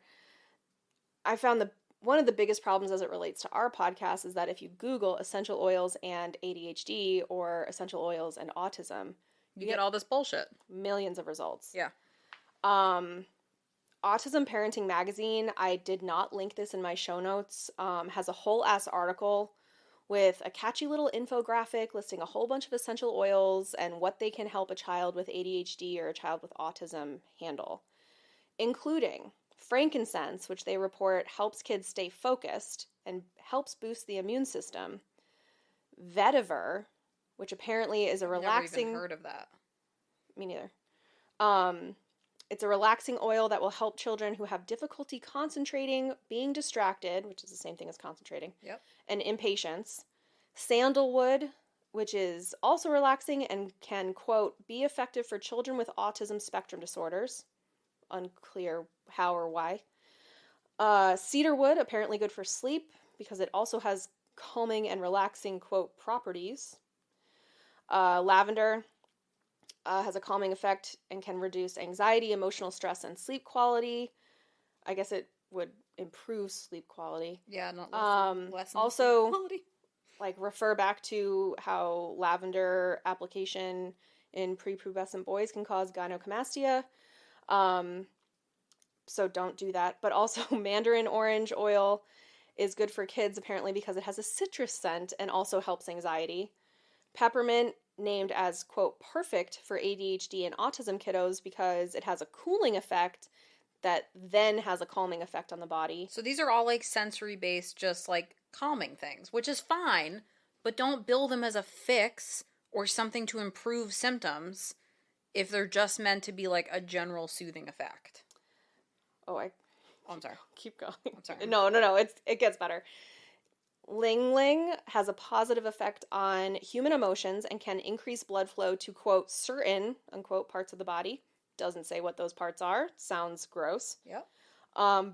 I found one of the biggest problems as it relates to our podcast is that if you Google essential oils and ADHD or essential oils and autism, you get all this bullshit. Millions of results. Yeah. Autism Parenting Magazine, I did not link this in my show notes, has a whole ass article with a catchy little infographic listing a whole bunch of essential oils and what they can help a child with ADHD or a child with autism handle, including frankincense, which they report helps kids stay focused and helps boost the immune system, vetiver, which apparently is a relaxing... Never even heard of that. Me neither. It's a relaxing oil that will help children who have difficulty concentrating, being distracted, which is the same thing as concentrating, and impatience. Sandalwood, which is also relaxing and can, quote, be effective for children with autism spectrum disorders. Unclear how or why. Cedarwood, apparently good for sleep because it also has calming and relaxing, quote, properties. Lavender has a calming effect and can reduce anxiety, emotional stress, and sleep quality. I guess it would improve sleep quality. Yeah, not lessen also, sleep quality. Like, refer back to how lavender application in prepubescent boys can cause gynecomastia. So don't do that. But also, mandarin orange oil is good for kids, apparently, because it has a citrus scent and also helps anxiety. Peppermint, named as, quote, perfect for ADHD and autism kiddos because it has a cooling effect that then has a calming effect on the body. So these are all like sensory-based, just like calming things, which is fine, but don't bill them as a fix or something to improve symptoms if they're just meant to be like a general soothing effect. I'm sorry. Keep going. I'm sorry. No. It gets better. Ling Ling has a positive effect on human emotions and can increase blood flow to, quote, certain, unquote, parts of the body. Doesn't say what those parts are. Sounds gross. Yep.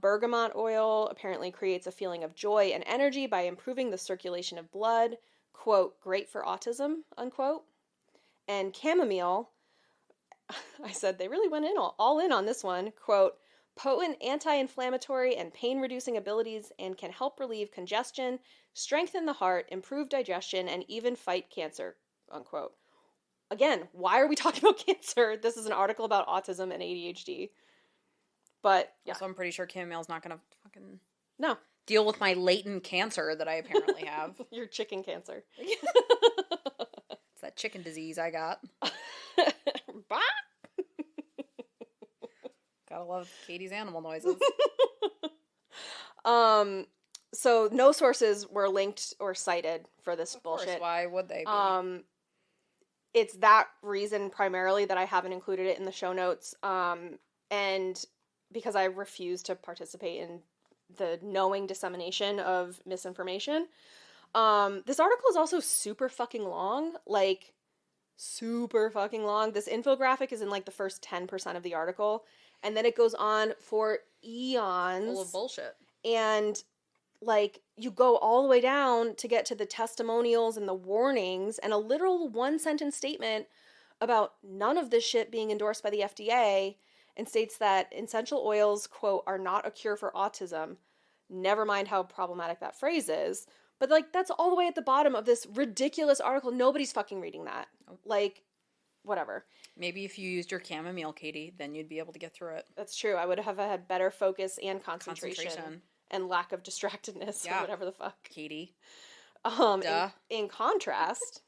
Bergamot oil apparently creates a feeling of joy and energy by improving the circulation of blood. Quote, great for autism, unquote. And chamomile, I said they really went in all in on this one. Quote, potent anti-inflammatory and pain-reducing abilities and can help relieve congestion, strengthen the heart, improve digestion, and even fight cancer, unquote. Again, why are we talking about cancer? This is an article about autism and ADHD. But, yeah. Also, I'm pretty sure chamomile's not going to fucking... No. Deal with my latent cancer that I apparently have. Your chicken cancer. It's that chicken disease I got. Bah! Gotta love Katie's animal noises. So no sources were linked or cited for this bullshit. Of course, why would they be? It's that reason primarily that I haven't included it in the show notes. And because I refuse to participate in the knowing dissemination of misinformation. This article is also super fucking long. Like, super fucking long. This infographic is in, like, the first 10% of the article. And then it goes on for eons. Full of bullshit. And, like, you go all the way down to get to the testimonials and the warnings and a literal one-sentence statement about none of this shit being endorsed by the FDA, and states that essential oils, quote, are not a cure for autism. Never mind how problematic that phrase is. But, like, that's all the way at the bottom of this ridiculous article. Nobody's fucking reading that. Like, whatever. Maybe if you used your chamomile, Katie, then you'd be able to get through it. That's true. I would have had better focus and concentration. And lack of distractedness or whatever the fuck. Katie. In contrast,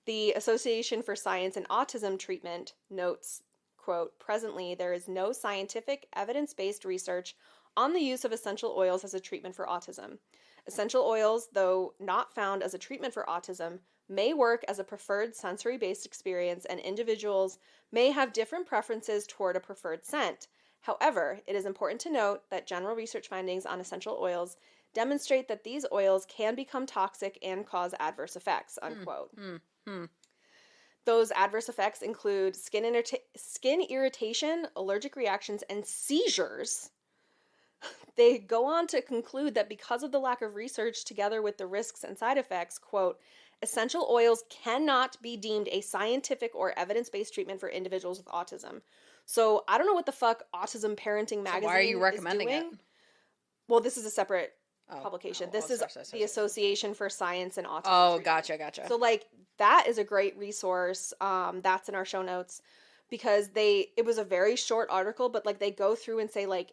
the Association for Science and Autism Treatment notes, quote, presently there is no scientific evidence-based research on the use of essential oils as a treatment for autism. Essential oils, though not found as a treatment for autism, may work as a preferred sensory-based experience, and individuals may have different preferences toward a preferred scent. However, it is important to note that general research findings on essential oils demonstrate that these oils can become toxic and cause adverse effects, unquote. Those adverse effects include skin irritation, allergic reactions, and seizures. They go on to conclude that because of the lack of research together with the risks and side effects, quote, essential oils cannot be deemed a scientific or evidence-based treatment for individuals with autism. So I don't know what the fuck Autism Parenting Magazine is doing. Why are you recommending it? Well, this is a separate publication. This is the Association for Science and Autism. Oh, gotcha. So, like, that is a great resource. That's in our show notes because it was a very short article, but, like, they go through and say, like,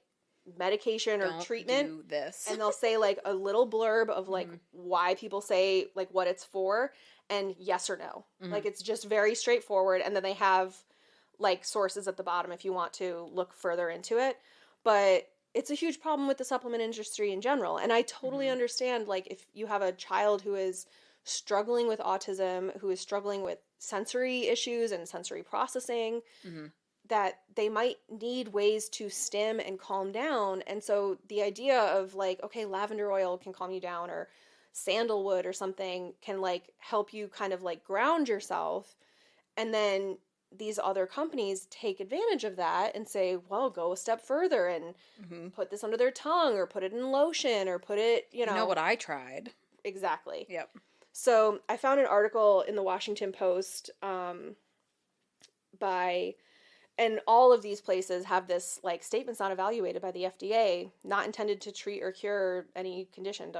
medication or treatment. Do this. And they'll say, like, a little blurb of, like, why people say, like, what it's for and yes or no. Like, it's just very straightforward. And then they have, like, sources at the bottom if you want to look further into it. But it's a huge problem with the supplement industry in general. And I totally understand, like, if you have a child who is struggling with autism, who is struggling with sensory issues and sensory processing, that they might need ways to stim and calm down. And so the idea of, like, okay, lavender oil can calm you down, or sandalwood or something can, like, help you kind of, like, ground yourself. And then these other companies take advantage of that and say, well, go a step further and put this under their tongue or put it in lotion or put it, you know. You know what I tried? Exactly. Yep. So I found an article in the Washington Post and all of these places have this, like, statements not evaluated by the FDA, not intended to treat or cure any condition,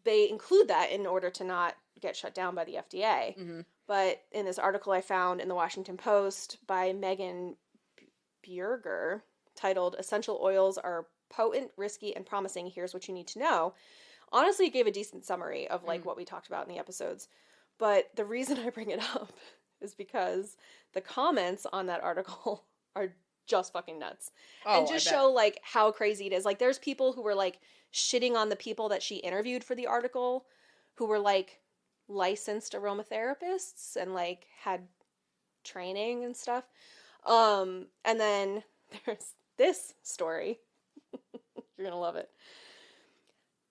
They include that in order to not get shut down by the FDA. But in this article I found in the Washington Post by Megan Bjerger, titled Essential Oils Are Potent, Risky, and Promising, Here's What You Need to Know. Honestly, it gave a decent summary of, like, what we talked about in the episodes. But the reason I bring it up is because the comments on that article are just fucking nuts. And just show, like, how crazy it is. Like, there's people who were, like, shitting on the people that she interviewed for the article who were, like, licensed aromatherapists and, like, had training and stuff. And then there's this story. You're gonna love it.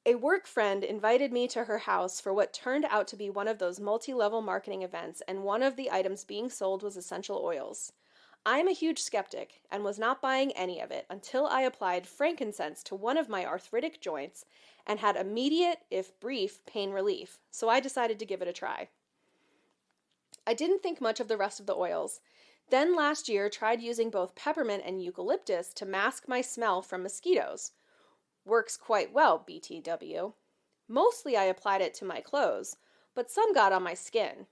A work friend invited me to her house for what turned out to be one of those multi-level marketing events, and one of the items being sold was essential oils. I'm a huge skeptic and was not buying any of it until I applied frankincense to one of my arthritic joints and had immediate, if brief, pain relief, so I decided to give it a try. I didn't think much of the rest of the oils. Then last year tried using both peppermint and eucalyptus to mask my smell from mosquitoes. Works quite well, BTW. Mostly I applied it to my clothes, but some got on my skin.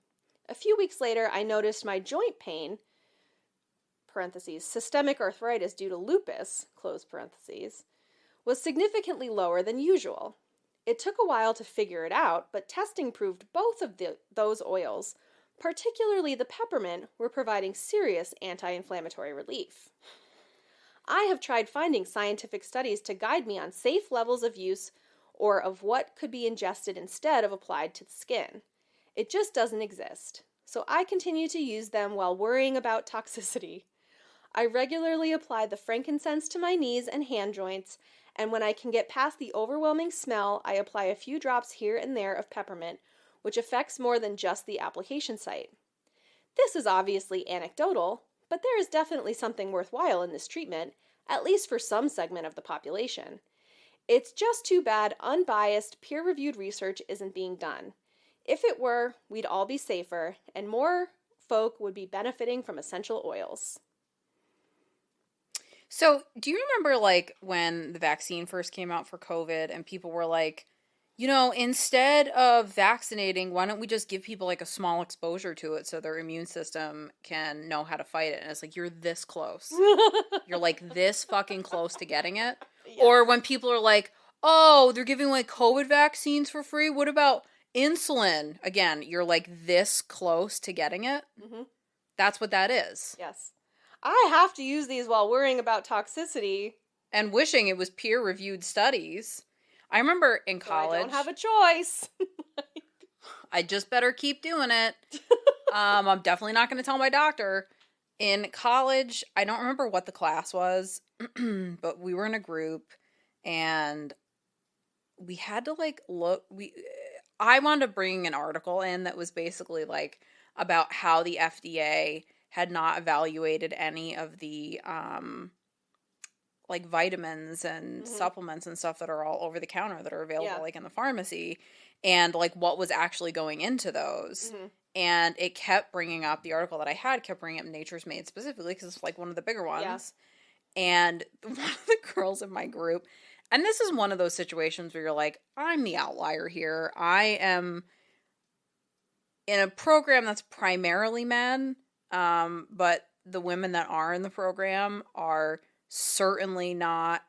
A few weeks later, I noticed my joint pain, parentheses, systemic arthritis due to lupus, close parentheses, was significantly lower than usual. It took a while to figure it out, but testing proved both of those oils, particularly the peppermint, were providing serious anti-inflammatory relief. I have tried finding scientific studies to guide me on safe levels of use or of what could be ingested instead of applied to the skin. It just doesn't exist. So I continue to use them while worrying about toxicity. I regularly apply the frankincense to my knees and hand joints, and when I can get past the overwhelming smell, I apply a few drops here and there of peppermint, which affects more than just the application site. This is obviously anecdotal, but there is definitely something worthwhile in this treatment, at least for some segment of the population. It's just too bad unbiased, peer-reviewed research isn't being done. If it were, we'd all be safer, and more folk would be benefiting from essential oils. So, do you remember, like, when the vaccine first came out for COVID and people were like, instead of vaccinating, why don't we just give people, like, a small exposure to it so their immune system can know how to fight it? And it's like, you're this close. You're, like, this fucking close to getting it. Yes. Or when people are like, oh, they're giving, like, COVID vaccines for free. What about insulin? Again, you're, like, this close to getting it. Mm-hmm. That's what that is. Yes. I have to use these while worrying about toxicity. And wishing it was peer-reviewed studies. I remember in college... I don't have a choice. I just better keep doing it. I'm definitely not going to tell my doctor. In college, I don't remember what the class was, but we were in a group, and we had to, like, look... I wound up bringing an article in that was basically, like, about how the FDA had not evaluated any of the, like, vitamins and supplements and stuff that are all over the counter that are available, like, in the pharmacy, and, like, what was actually going into those. Mm-hmm. And it kept bringing up, the article that I had kept bringing up Nature's Made specifically, because it's, like, one of the bigger ones. Yeah. And one of the girls in my group, and this is one of those situations where you're like, I'm the outlier here. I am in a program that's primarily men, but the women that are in the program are certainly not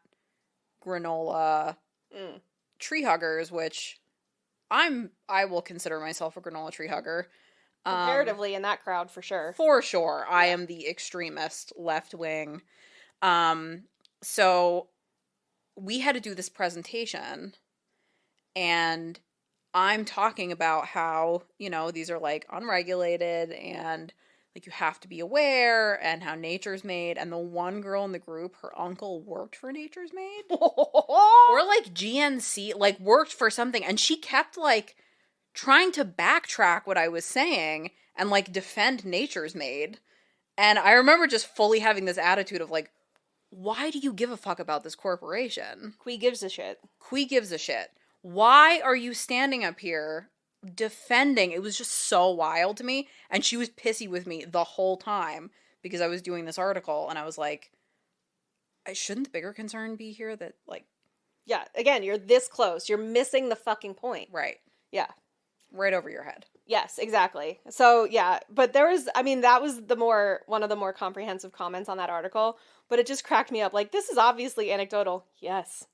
granola tree huggers, which I will consider myself a granola tree hugger. Comparatively in that crowd, for sure. For sure. Yeah. I am the extremist left wing. So we had to do this presentation, and I'm talking about how, these are, like, unregulated and, like, you have to be aware, and how Nature's Made, and the one girl in the group, her uncle worked for Nature's Made. Or, like, GNC, like, worked for something, and she kept, like, trying to backtrack what I was saying and, like, defend Nature's Made. And I remember just fully having this attitude of, like, why do you give a fuck about this corporation? Qui gives a shit. Qui gives a shit. Why are you standing up here defending? It was just so wild to me. And she was pissy with me the whole time because I was doing this article, and I was like, shouldn't the bigger concern be here that, like... Yeah, again, you're this close. You're missing the fucking point. Right. Yeah. Right over your head. Yes, exactly. So, yeah, but that was one of the more comprehensive comments on that article, but it just cracked me up. Like, this is obviously anecdotal. Yes.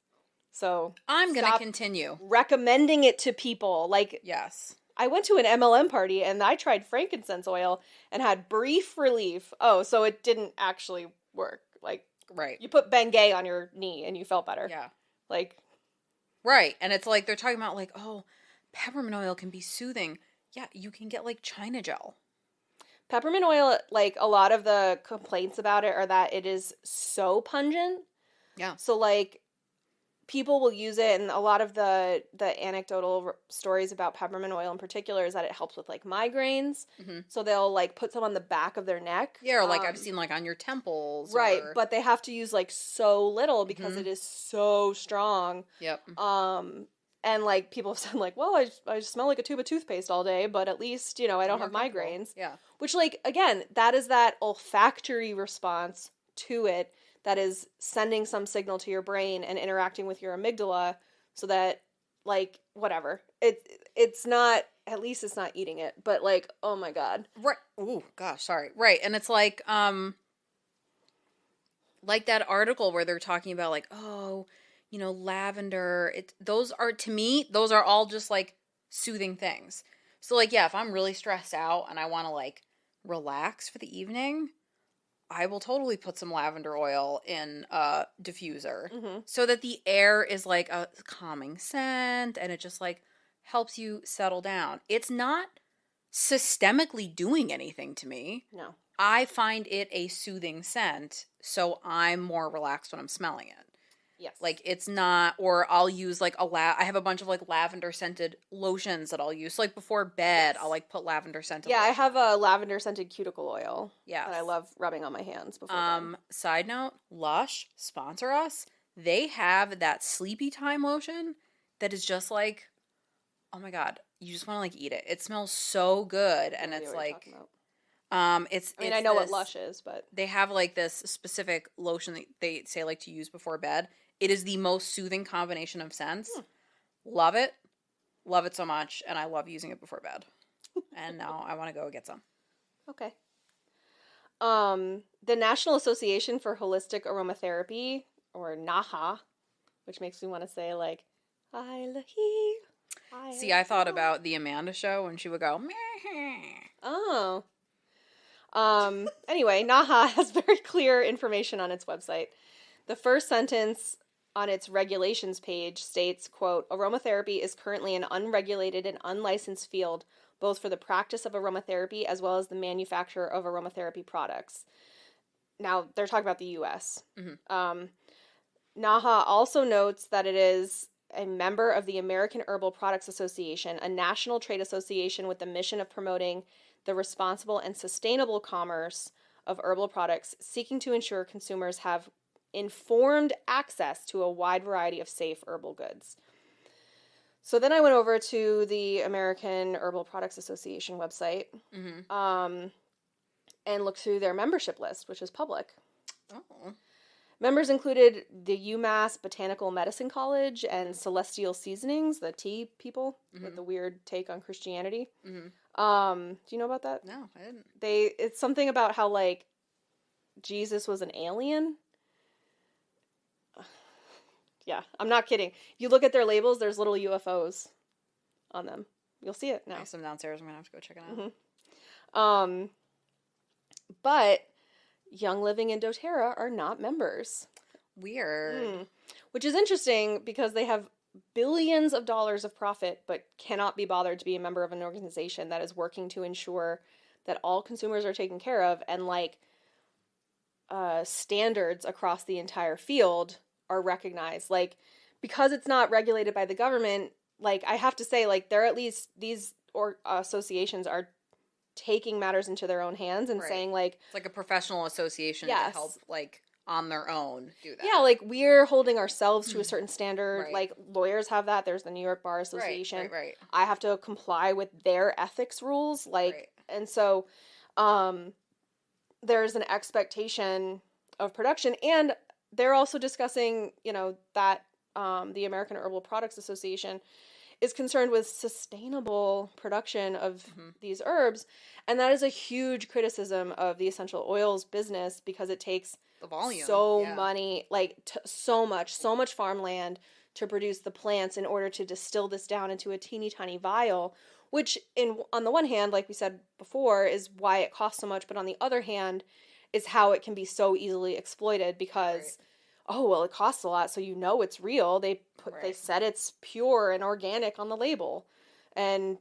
So I'm going to continue recommending it to people. Like, yes, I went to an MLM party and I tried frankincense oil and had brief relief. Oh, so it didn't actually work. Like, right. You put Bengay on your knee and you felt better. Yeah. Like, right. And it's like, they're talking about, like, oh, peppermint oil can be soothing. Yeah, you can get, like, China gel. Peppermint oil, like, a lot of the complaints about it are that it is so pungent. Yeah. So, like, people will use it, and a lot of the anecdotal stories about peppermint oil in particular is that it helps with, like, migraines. Mm-hmm. So they'll, like, put some on the back of their neck. Yeah, or, like, I've seen, like, on your temples. Right, but they have to use, like, so little because it is so strong. Yep. And, like, people have said, like, well, I smell like a tube of toothpaste all day, but at least, I don't have migraines. Yeah. Which, like, again, that is that olfactory response to it that is sending some signal to your brain and interacting with your amygdala so that, like, whatever. It's not, at least it's not eating it, but, like, oh my God. Right. Ooh, gosh, sorry. Right. And it's like that article where they're talking about, like, oh, lavender, those are all just, like, soothing things. So, like, yeah, if I'm really stressed out and I want to, like, relax for the evening, I will totally put some lavender oil in a diffuser so that the air is, like, a calming scent and it just, like, helps you settle down. It's not systemically doing anything to me. No. I find it a soothing scent, so I'm more relaxed when I'm smelling it. Yes. Like, it's not, or I'll use, like, I have a bunch of, like, lavender scented lotions that I'll use. So, like, before bed, I'll, like, put lavender scented lotion. I have a lavender scented cuticle oil. Yeah. That I love rubbing on my hands before bed. Side note, Lush, sponsor us. They have that sleepy time lotion that is just, like, oh my God, you just want to, like, eat it. It smells so good, and it's, like, I mean, I know what Lush is, but they have like this specific lotion that they say like to use before bed. It is the most soothing combination of scents. Love it. Love it so much, and I love using it before bed. And now I want to go get some. okay. The National Association for Holistic Aromatherapy, or NAHA, which makes me want to say like, See, I thought about the Amanda show when she would go, meh. Oh. Anyway, NAHA has very clear information on its website. The first sentence on its regulations page states, quote, aromatherapy is currently an unregulated and unlicensed field, both for the practice of aromatherapy as well as the manufacture of aromatherapy products. Now, they're talking about the U.S. NAHA also notes that it is a member of the American Herbal Products Association, a national trade association with the mission of promoting the responsible and sustainable commerce of herbal products, seeking to ensure consumers have informed access to a wide variety of safe herbal goods. So then I went over to the American Herbal Products Association website and looked through their membership list, which is public. Oh. Members included the UMass Botanical Medicine College and Celestial Seasonings, the tea people with the weird take on Christianity. Do you know about that? No, I didn't. It's something about how, like, Jesus was an alien. Yeah, I'm not kidding. You look at their labels, there's little UFOs on them. You'll see it now. Nice, I'm downstairs. I'm going to have to go check it out. But Young Living and doTERRA are not members. Weird. Which is interesting because they have billions of dollars of profit but cannot be bothered to be a member of an organization that is working to ensure that all consumers are taken care of and, like, standards across the entire field are recognized. Like, because it's not regulated by the government, like, I have to say, like, they're at least, these associations are taking matters into their own hands and saying, like, it's like a professional association to help, like, on their own do that. Yeah, like, we're holding ourselves to a certain standard. Like, lawyers have that. There's the New York Bar Association. Right. I have to comply with their ethics rules. Like, and so there's an expectation of production. And they're also discussing, you know, that the American Herbal Products Association is concerned with sustainable production of these herbs. And that is a huge criticism of the essential oils business because it takes the volume, so much farmland to produce the plants in order to distill this down into a teeny tiny vial, which on the one hand, like we said before, is why it costs so much, but on the other hand is how it can be so easily exploited because oh, well, it costs a lot, so you know it's real. They said it's pure and organic on the label. And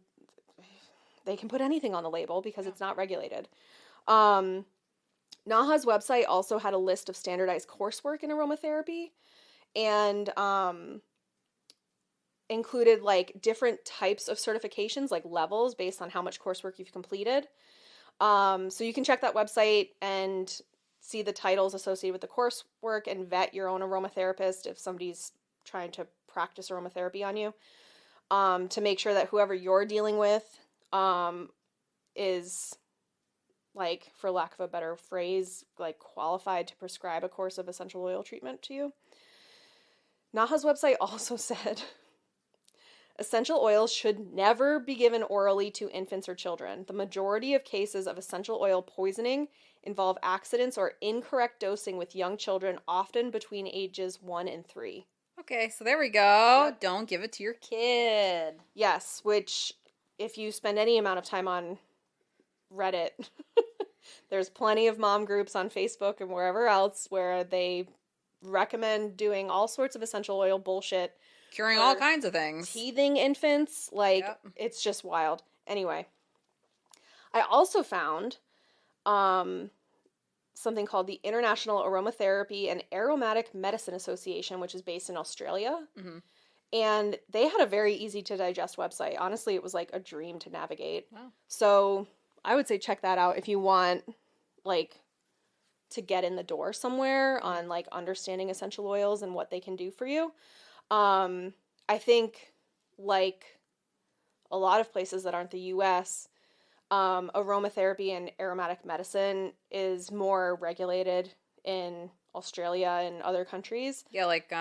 they can put anything on the label because it's not regulated. NAHA's website also had a list of standardized coursework in aromatherapy and included, like, different types of certifications, like levels based on how much coursework you've completed. So you can check that website and see the titles associated with the coursework and vet your own aromatherapist if somebody's trying to practice aromatherapy on you, to make sure that whoever you're dealing with is, like, for lack of a better phrase, like, qualified to prescribe a course of essential oil treatment to you. NAHA's website also said essential oils should never be given orally to infants or children. The majority of cases of essential oil poisoning involve accidents or incorrect dosing with young children, often between ages 1 and 3. Okay, so there we go. Yep. Don't give it to your kid. Yes, which, if you spend any amount of time on Reddit, there's plenty of mom groups on Facebook and wherever else where they recommend doing all sorts of essential oil bullshit. Curing all kinds of things. Teething infants. Like, It's just wild. Anyway, I also found something called the International Aromatherapy and Aromatic Medicine Association, which is based in Australia. And they had a very easy to digest website. Honestly, it was like a dream to navigate. Wow. So I would say check that out if you want, like, to get in the door somewhere on, like, understanding essential oils and what they can do for you. I think, like a lot of places that aren't the U.S., Aromatherapy and aromatic medicine is more regulated in Australia and other countries. Yeah, like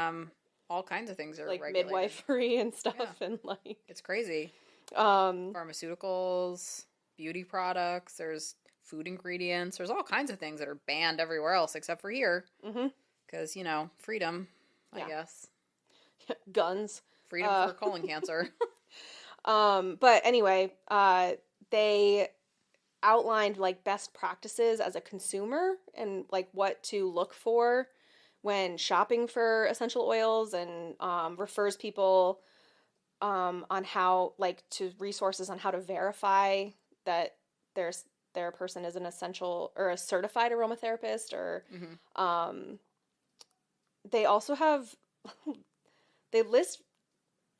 all kinds of things are like regulated. Midwifery and stuff, Yeah. and like It's crazy. um Pharmaceuticals, beauty products, there's food ingredients, there's all kinds of things that are banned everywhere else except for here. mhm, Because, freedom, I yeah. guess. Guns. Freedom for colon cancer. But anyway, they outlined like best practices as a consumer and like what to look for when shopping for essential oils, and refers people on how, like, to resources on how to verify that their person is an essential or a certified aromatherapist, or Mm-hmm. they also have they list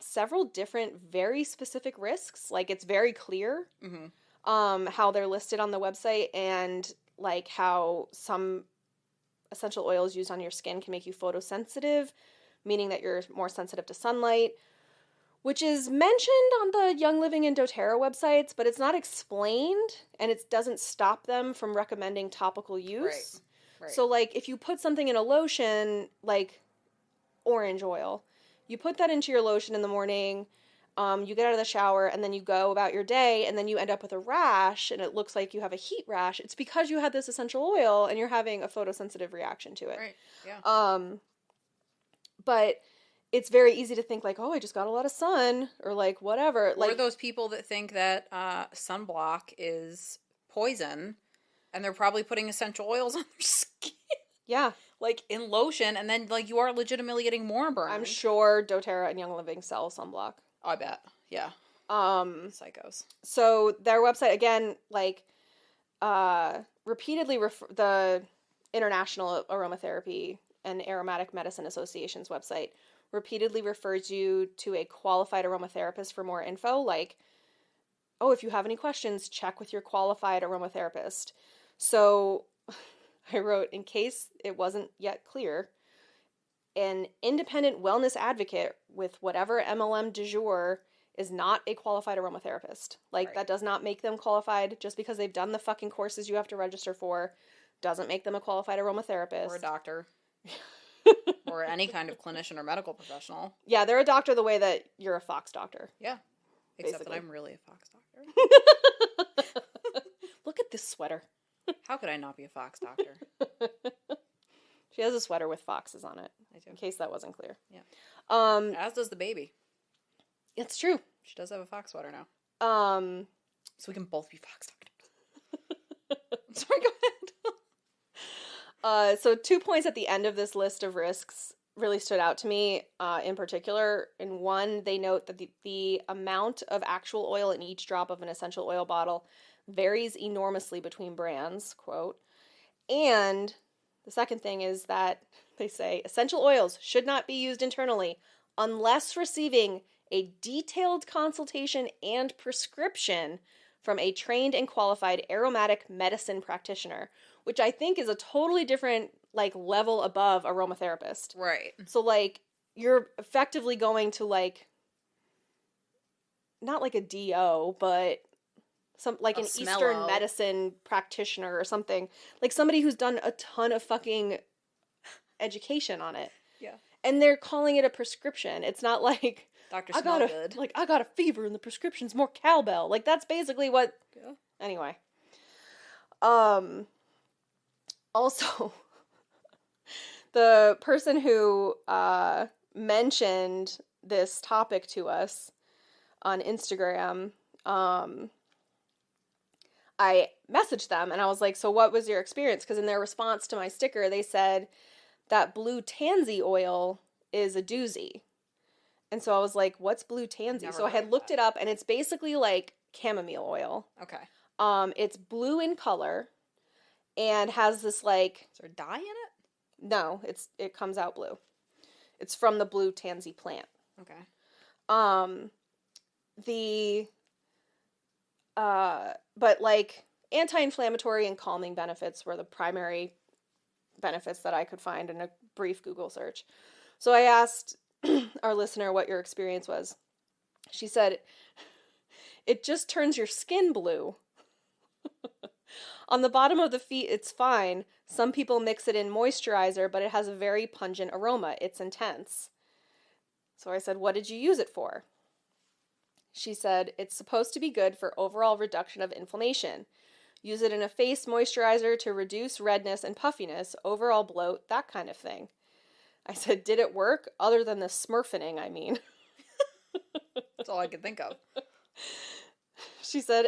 several different very specific risks. Like, it's very clear Mm-hmm. how they're listed on the website, and like how some essential oils used on your skin can make you photosensitive, meaning that you're more sensitive to sunlight, which is mentioned on the Young Living and doTERRA websites, but it's not explained, and it doesn't stop them from recommending topical use. Right. So, like, if you put something in a lotion, like orange oil, you put that into your lotion in the morning, you get out of the shower, and then you go about your day, and then you end up with a rash, and it looks like you have a heat rash. It's because you had this essential oil, and you're having a photosensitive reaction to it. Right, yeah. But it's very easy to think like, oh, I just got a lot of sun, or like whatever. Or like those people that think that sunblock is poison, and they're probably putting essential oils on their skin. Yeah. Like, in lotion, and then, like, you are legitimately getting more burned. I'm sure doTERRA and Young Living sell sunblock. I bet. Yeah. Psychos. So their website, again, like, repeatedly the International Aromatherapy and Aromatic Medicine Association's website repeatedly refers you to a qualified aromatherapist for more info. Like, oh, if you have any questions, check with your qualified aromatherapist. So I wrote, in case it wasn't yet clear, an independent wellness advocate with whatever MLM du jour is not a qualified aromatherapist. Like, Right. That does not make them qualified. Just because they've done the fucking courses you have to register for doesn't make them a qualified aromatherapist. Or a doctor. Or any kind of clinician or medical professional. Yeah, they're a doctor the way that you're a Fox doctor. Yeah. Except basically. that I'm really a Fox doctor. Look at this sweater. How could I not be a Fox doctor? She has a sweater with foxes on it. I do. In case that wasn't clear. Yeah. As does the baby. It's true. She does have a fox sweater now. So we can both be Fox doctors. Sorry, go ahead. So 2 points at the end of this list of risks really stood out to me, in particular. In one, they note that the amount of actual oil in each drop of an essential oil bottle varies enormously between brands, quote. And the second thing is that they say essential oils should not be used internally unless receiving a detailed consultation and prescription from a trained and qualified aromatic medicine practitioner, which I think is a totally different, like, level above aromatherapist. Right. So, like, you're effectively going to, like, not like a DO, but some, like, an Eastern medicine practitioner or something. Like, somebody who's done a ton of fucking education on it. Yeah. And they're calling it a prescription. It's not like, Dr. I got a fever and the prescription's more cowbell. Like, that's basically what. Yeah. Anyway. Also, the person who mentioned this topic to us on Instagram, I messaged them and I was like, so what was your experience? Because in their response to my sticker, they said that blue tansy oil is a doozy. And so I was like, what's blue tansy? So I had looked it up, and it's basically like chamomile oil. Okay. It's blue in color and has this, like... Is there dye in it? No, it comes out blue. It's from the blue tansy plant. Okay. But, like, anti-inflammatory and calming benefits were the primary benefits that I could find in a brief Google search. So I asked our listener what your experience was. She said, it just turns your skin blue. On the bottom of the feet, it's fine. Some people mix it in moisturizer, but it has a very pungent aroma. It's intense. So I said, what did you use it for? She said, it's supposed to be good for overall reduction of inflammation. Use it in a face moisturizer to reduce redness and puffiness, overall bloat, that kind of thing. I said, did it work? Other than the smurfening, I mean. That's all I could think of. She said,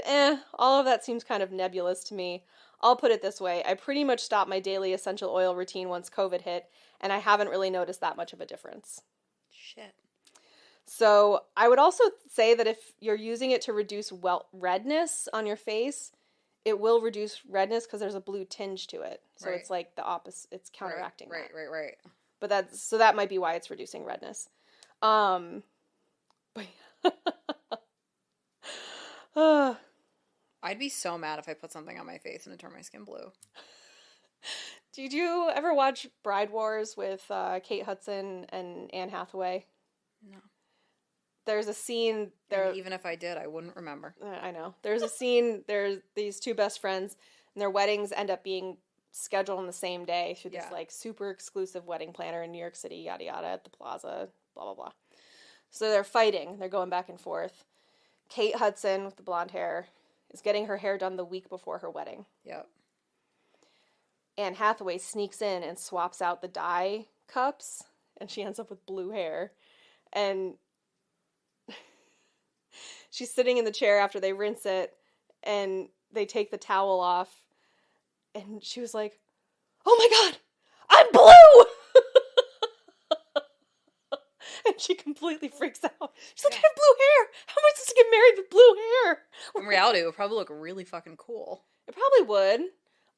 all of that seems kind of nebulous to me. I'll put it this way. I pretty much stopped my daily essential oil routine once COVID hit, and I haven't really noticed that much of a difference. Shit. So I would also say that if you're using it to reduce redness on your face, it will reduce redness because there's a blue tinge to it. So Right. it's like the opposite. It's counteracting Right. that. Right. But that might be why it's reducing redness. But I'd be so mad if I put something on my face and it turned my skin blue. Did you ever watch Bride Wars with Kate Hudson and Anne Hathaway? No. There's a scene there. And even if I did, I wouldn't remember. I know. There's a scene. There's these two best friends, and their weddings end up being scheduled on the same day through this like super exclusive wedding planner in New York City, yada yada, at the plaza, blah blah blah. So they're fighting. They're going back and forth. Kate Hudson with the blonde hair is getting her hair done the week before her wedding. Yep. Anne Hathaway sneaks in and swaps out the dye cups, and she ends up with blue hair. And she's sitting in the chair after they rinse it, and they take the towel off, and she was like, oh my God, I'm blue! And she completely freaks out. She's like, I have blue hair! How am I supposed to get married with blue hair? In reality, it would probably look really fucking cool. It probably would.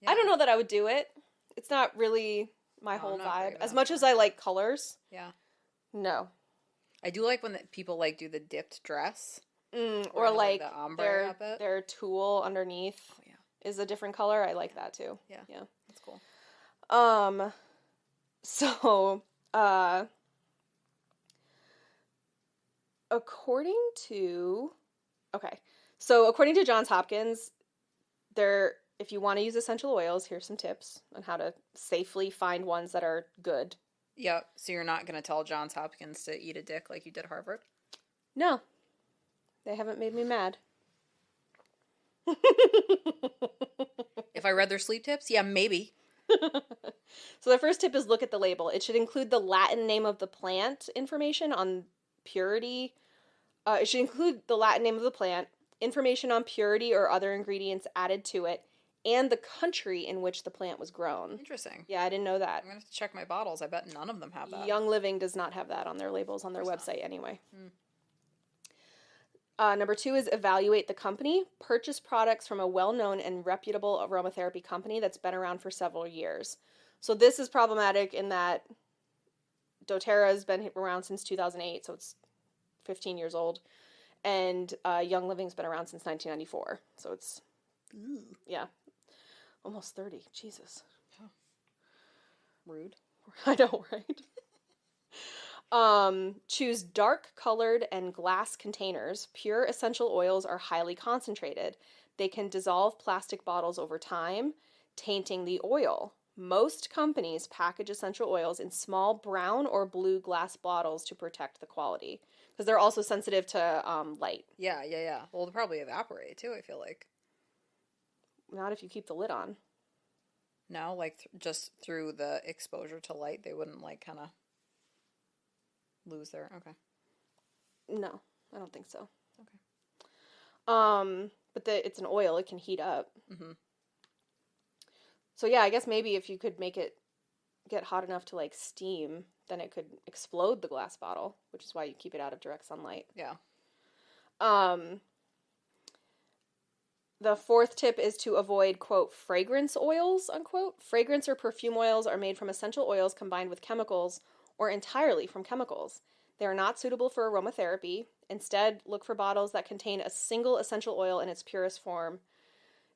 Yeah. I don't know that I would do it. It's not really my whole vibe. As much as I like colors. Yeah. No. I do like when people like do the dipped dress. Or like the ombre their tulle underneath is a different color. I like that too. Yeah. Yeah. That's cool. So, according to Johns Hopkins, if you want to use essential oils, here's some tips on how to safely find ones that are good. Yep. So you're not going to tell Johns Hopkins to eat a dick like you did Harvard? No. They haven't made me mad. If I read their sleep tips, yeah, maybe. So the first tip is look at the label. It should include the Latin name of the plant information on purity. It should include the Latin name of the plant, information on purity or other ingredients added to it, and the country in which the plant was grown. Interesting. Yeah, I didn't know that. I'm going to have to check my bottles. I bet none of them have that. Young Living does not have that on their labels on their website anyway. Number 2 is evaluate the company. Purchase products from a well-known and reputable aromatherapy company that's been around for several years. So this is problematic in that doTERRA has been around since 2008, so it's 15 years old. And Young Living's been around since 1994, so it's, almost 30. Jesus. Oh. Rude. I know, right? Choose dark colored and glass containers. Pure essential oils are highly concentrated. They can dissolve plastic bottles over time, tainting the oil. Most companies package essential oils in small brown or blue glass bottles to protect the quality. Because they're also sensitive to light. Yeah. Well, they'll probably evaporate too, I feel like. Not if you keep the lid on. No, like just through the exposure to light, they wouldn't like kind of lose their... Okay. No, I don't think so. Okay. But it's an oil, it can heat up. Mm-hmm. So yeah, I guess maybe if you could make it get hot enough to like steam, then it could explode the glass bottle, which is why you keep it out of direct sunlight. Yeah. The fourth tip is to avoid, quote, fragrance oils, unquote. Fragrance or perfume oils are made from essential oils combined with chemicals or entirely from chemicals. They are not suitable for aromatherapy. Instead, look for bottles that contain a single essential oil in its purest form,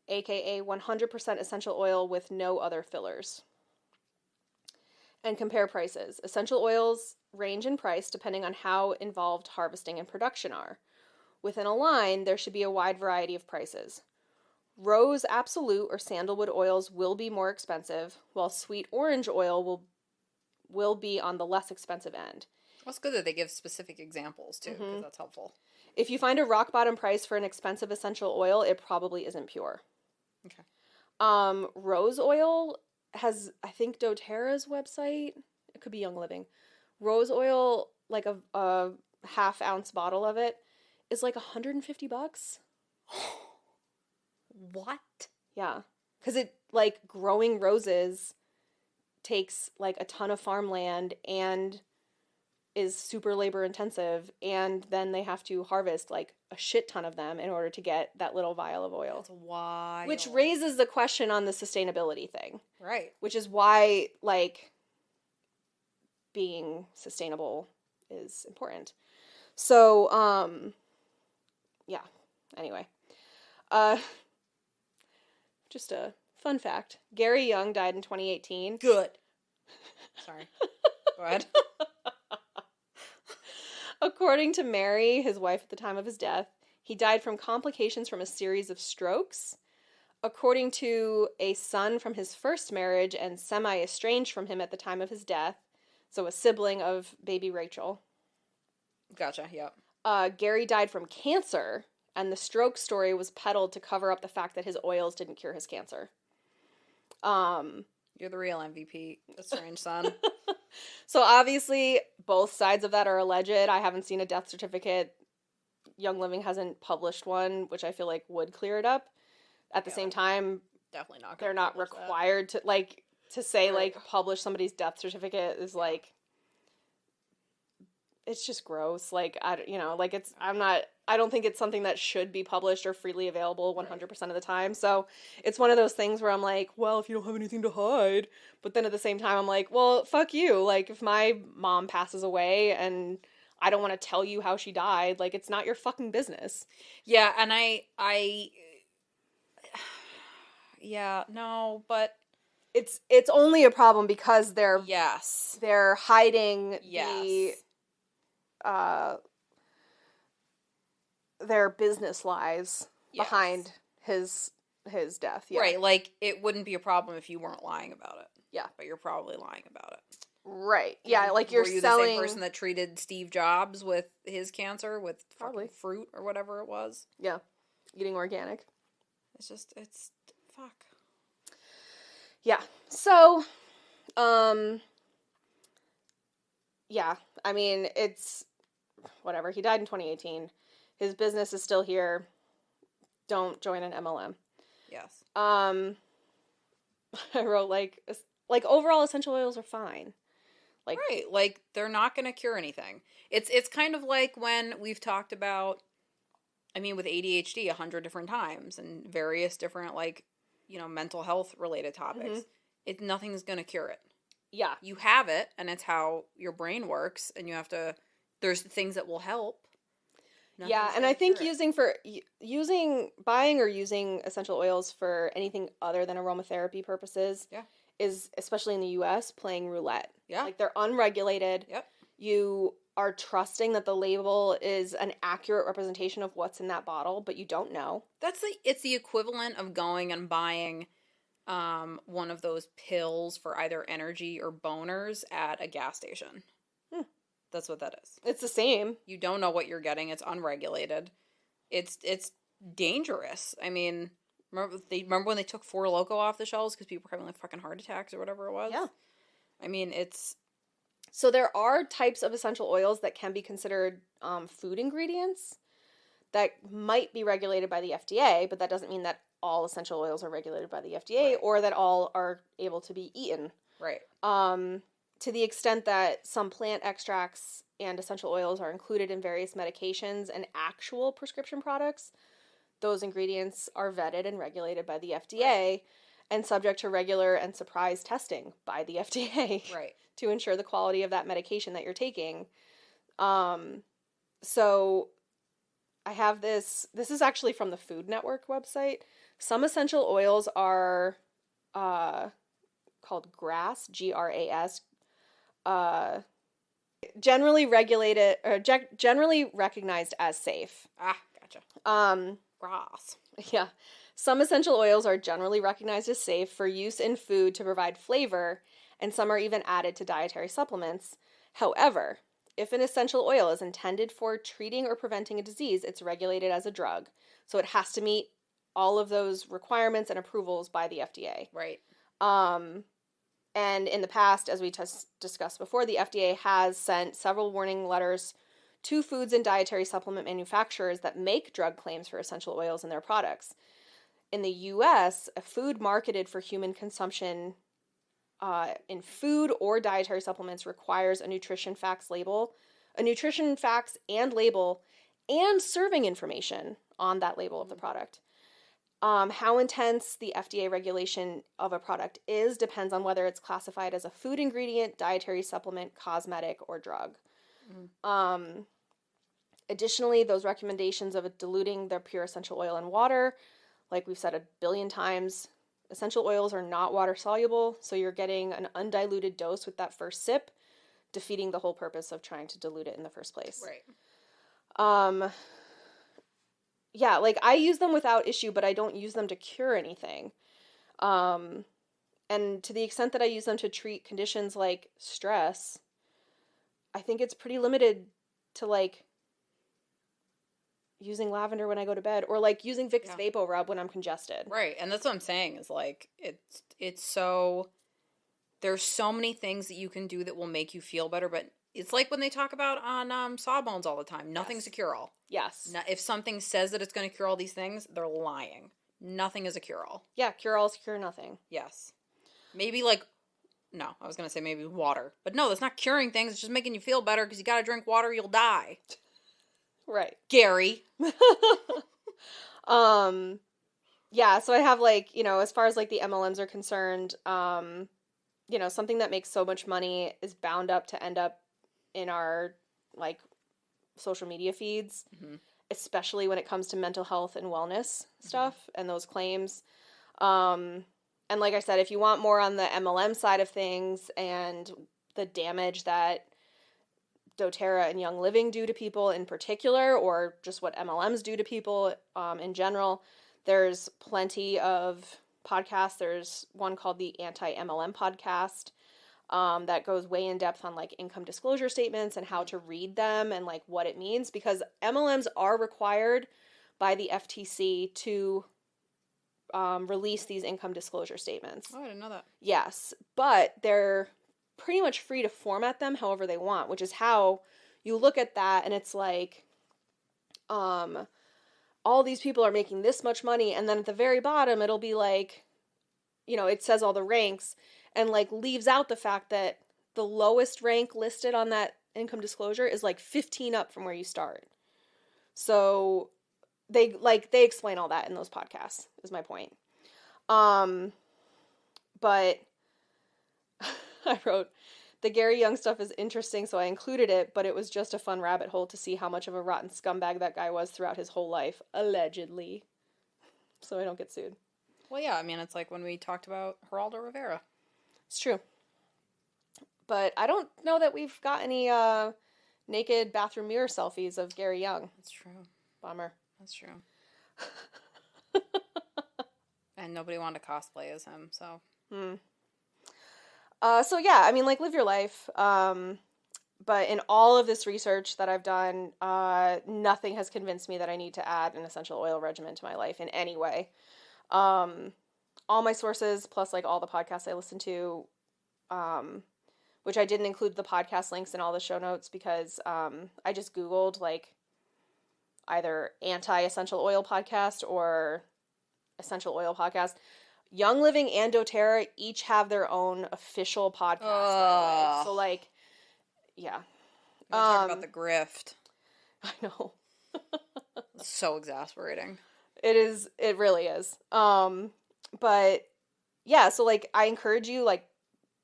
aka 100% essential oil with no other fillers. And compare prices. Essential oils range in price depending on how involved harvesting and production are. Within a line, there should be a wide variety of prices. Rose Absolute or sandalwood oils will be more expensive, while sweet orange oil will be on the less expensive end. Well, it's good that they give specific examples, too, because that's helpful. If you find a rock bottom price for an expensive essential oil, it probably isn't pure. Okay. Rose oil has, I think, doTERRA's website. It could be Young Living. Rose oil, like a half-ounce bottle of it, is like $150. What? Yeah. Because it, like, growing roses takes, like, a ton of farmland and is super labor intensive, and then they have to harvest, like, a shit ton of them in order to get that little vial of oil. That's wild. Which raises the question on the sustainability thing. Right. Which is why, like, being sustainable is important. So, yeah. Anyway. Just a fun fact. Gary Young died in 2018. Good. Sorry. Go ahead. According to Mary, his wife at the time of his death, he died from complications from a series of strokes. According to a son from his first marriage and semi-estranged from him at the time of his death, so a sibling of baby Rachel. Gotcha, yep. Gary died from cancer, and the stroke story was peddled to cover up the fact that his oils didn't cure his cancer. You're the real MVP, estranged son. So obviously, both sides of that are alleged. I haven't seen a death certificate. Young Living hasn't published one, which I feel like would clear it up. At the same time, definitely not. They're not required to, like, to say, right. like, publish somebody's death certificate is, like, it's just gross. Like, I don't think it's something that should be published or freely available 100% of the time. So it's one of those things where I'm like, well, if you don't have anything to hide. But then at the same time, I'm like, well, fuck you. Like, if my mom passes away and I don't want to tell you how she died, like, it's not your fucking business. Yeah, and yeah, no, but it's only a problem because they're hiding their business lies behind his death. Yeah. Right, like, it wouldn't be a problem if you weren't lying about it. Yeah. But you're probably lying about it. Right. Yeah, like Were you the same person that treated Steve Jobs with his cancer with fucking fruit or whatever it was? Yeah. Eating organic. It's fuck. Yeah. So, yeah, I mean, it's whatever. He died in 2018. His business is still here. Don't join an MLM. Yes. I wrote, like overall essential oils are fine. Like, right. Like, they're not going to cure anything. It's kind of like when we've talked about, I mean, with ADHD 100 different times and various different, like, you know, mental health related topics. Nothing's going to cure it. Yeah. You have it, and it's how your brain works, and you have to, there's things that will help. Yeah, and I think buying or using essential oils for anything other than aromatherapy purposes is, especially in the US, playing roulette. Yeah. Like, they're unregulated. Yep. You are trusting that the label is an accurate representation of what's in that bottle, but you don't know. It's the equivalent of going and buying one of those pills for either energy or boners at a gas station. That's what that is. It's the same. You don't know what you're getting. It's unregulated. It's dangerous. I mean, remember when they took Four Loko off the shelves because people were having like fucking heart attacks or whatever it was? Yeah. I mean, So there are types of essential oils that can be considered food ingredients that might be regulated by the FDA, but that doesn't mean that all essential oils are regulated by the FDA or that all are able to be eaten. Right. To the extent that some plant extracts and essential oils are included in various medications and actual prescription products, those ingredients are vetted and regulated by the FDA and subject to regular and surprise testing by the FDA to ensure the quality of that medication that you're taking. So I have this is actually from the Food Network website. Some essential oils are called GRAS, GRAS, generally regulated or generally recognized as safe. Ah, gotcha. Grass. Yeah. Some essential oils are generally recognized as safe for use in food to provide flavor, and some are even added to dietary supplements. However, if an essential oil is intended for treating or preventing a disease, it's regulated as a drug. So it has to meet all of those requirements and approvals by the FDA. Right. And in the past, as we discussed before, the FDA has sent several warning letters to foods and dietary supplement manufacturers that make drug claims for essential oils in their products. In the U.S., a food marketed for human consumption in food or dietary supplements requires a nutrition facts and label, and serving information on that label of the product. How intense the FDA regulation of a product is depends on whether it's classified as a food ingredient, dietary supplement, cosmetic, or drug. Additionally, those recommendations of diluting their pure essential oil in water, like we've said a billion times, essential oils are not water soluble, so you're getting an undiluted dose with that first sip, defeating the whole purpose of trying to dilute it in the first place. Right. Yeah, like I use them without issue, but I don't use them to cure anything. And to the extent that I use them to treat conditions like stress, I think it's pretty limited to like using lavender when I go to bed, or like using Vicks Vapo Rub when I'm congested. Right, and that's what I'm saying is like it's so there's so many things that you can do that will make you feel better, but it's like when they talk about on Sawbones all the time. Nothing's a cure-all. Yes. Now, if something says that it's going to cure all these things, they're lying. Nothing is a cure-all. Yeah, cure-alls cure nothing. Yes. Maybe like, no, I was going to say maybe water. But no, that's not curing things. It's just making you feel better because you got to drink water, you'll die. Right. Gary. Yeah, so I have like, as far as like the MLMs are concerned, something that makes so much money is bound up to end up in our like social media feeds, especially when it comes to mental health and wellness stuff and those claims. And like I said, if you want more on the MLM side of things and the damage that doTERRA and Young Living do to people in particular, or just what MLMs do to people in general, there's plenty of podcasts. There's one called the Anti-MLM Podcast that goes way in depth on like income disclosure statements and how to read them and like what it means, because MLMs are required by the FTC to release these income disclosure statements. Oh, I didn't know that. Yes, but they're pretty much free to format them however they want, which is how you look at that and it's like, all these people are making this much money, and then at the very bottom it'll be like, it says all the ranks and like leaves out the fact that the lowest rank listed on that income disclosure is like 15 up from where you start. So they explain all that in those podcasts, is my point. But I wrote, the Gary Young stuff is interesting, so I included it, but it was just a fun rabbit hole to see how much of a rotten scumbag that guy was throughout his whole life, allegedly. So I don't get sued. Well, yeah, I mean, it's like when we talked about Geraldo Rivera. It's true. But I don't know that we've got any naked bathroom mirror selfies of Gary Young. That's true. Bummer. That's true. And nobody wanted to cosplay as him, so. So yeah, I mean, like, live your life. But in all of this research that I've done, nothing has convinced me that I need to add an essential oil regimen to my life in any way. All my sources, plus like all the podcasts I listen to, which I didn't include the podcast links in all the show notes because I just Googled like either anti-essential oil podcast or essential oil podcast. Young Living and doTERRA each have their own official podcast. By the way. So like, yeah. Talk about the grift. I know. It's so exasperating. It is. It really is. But yeah, so like I encourage you, like,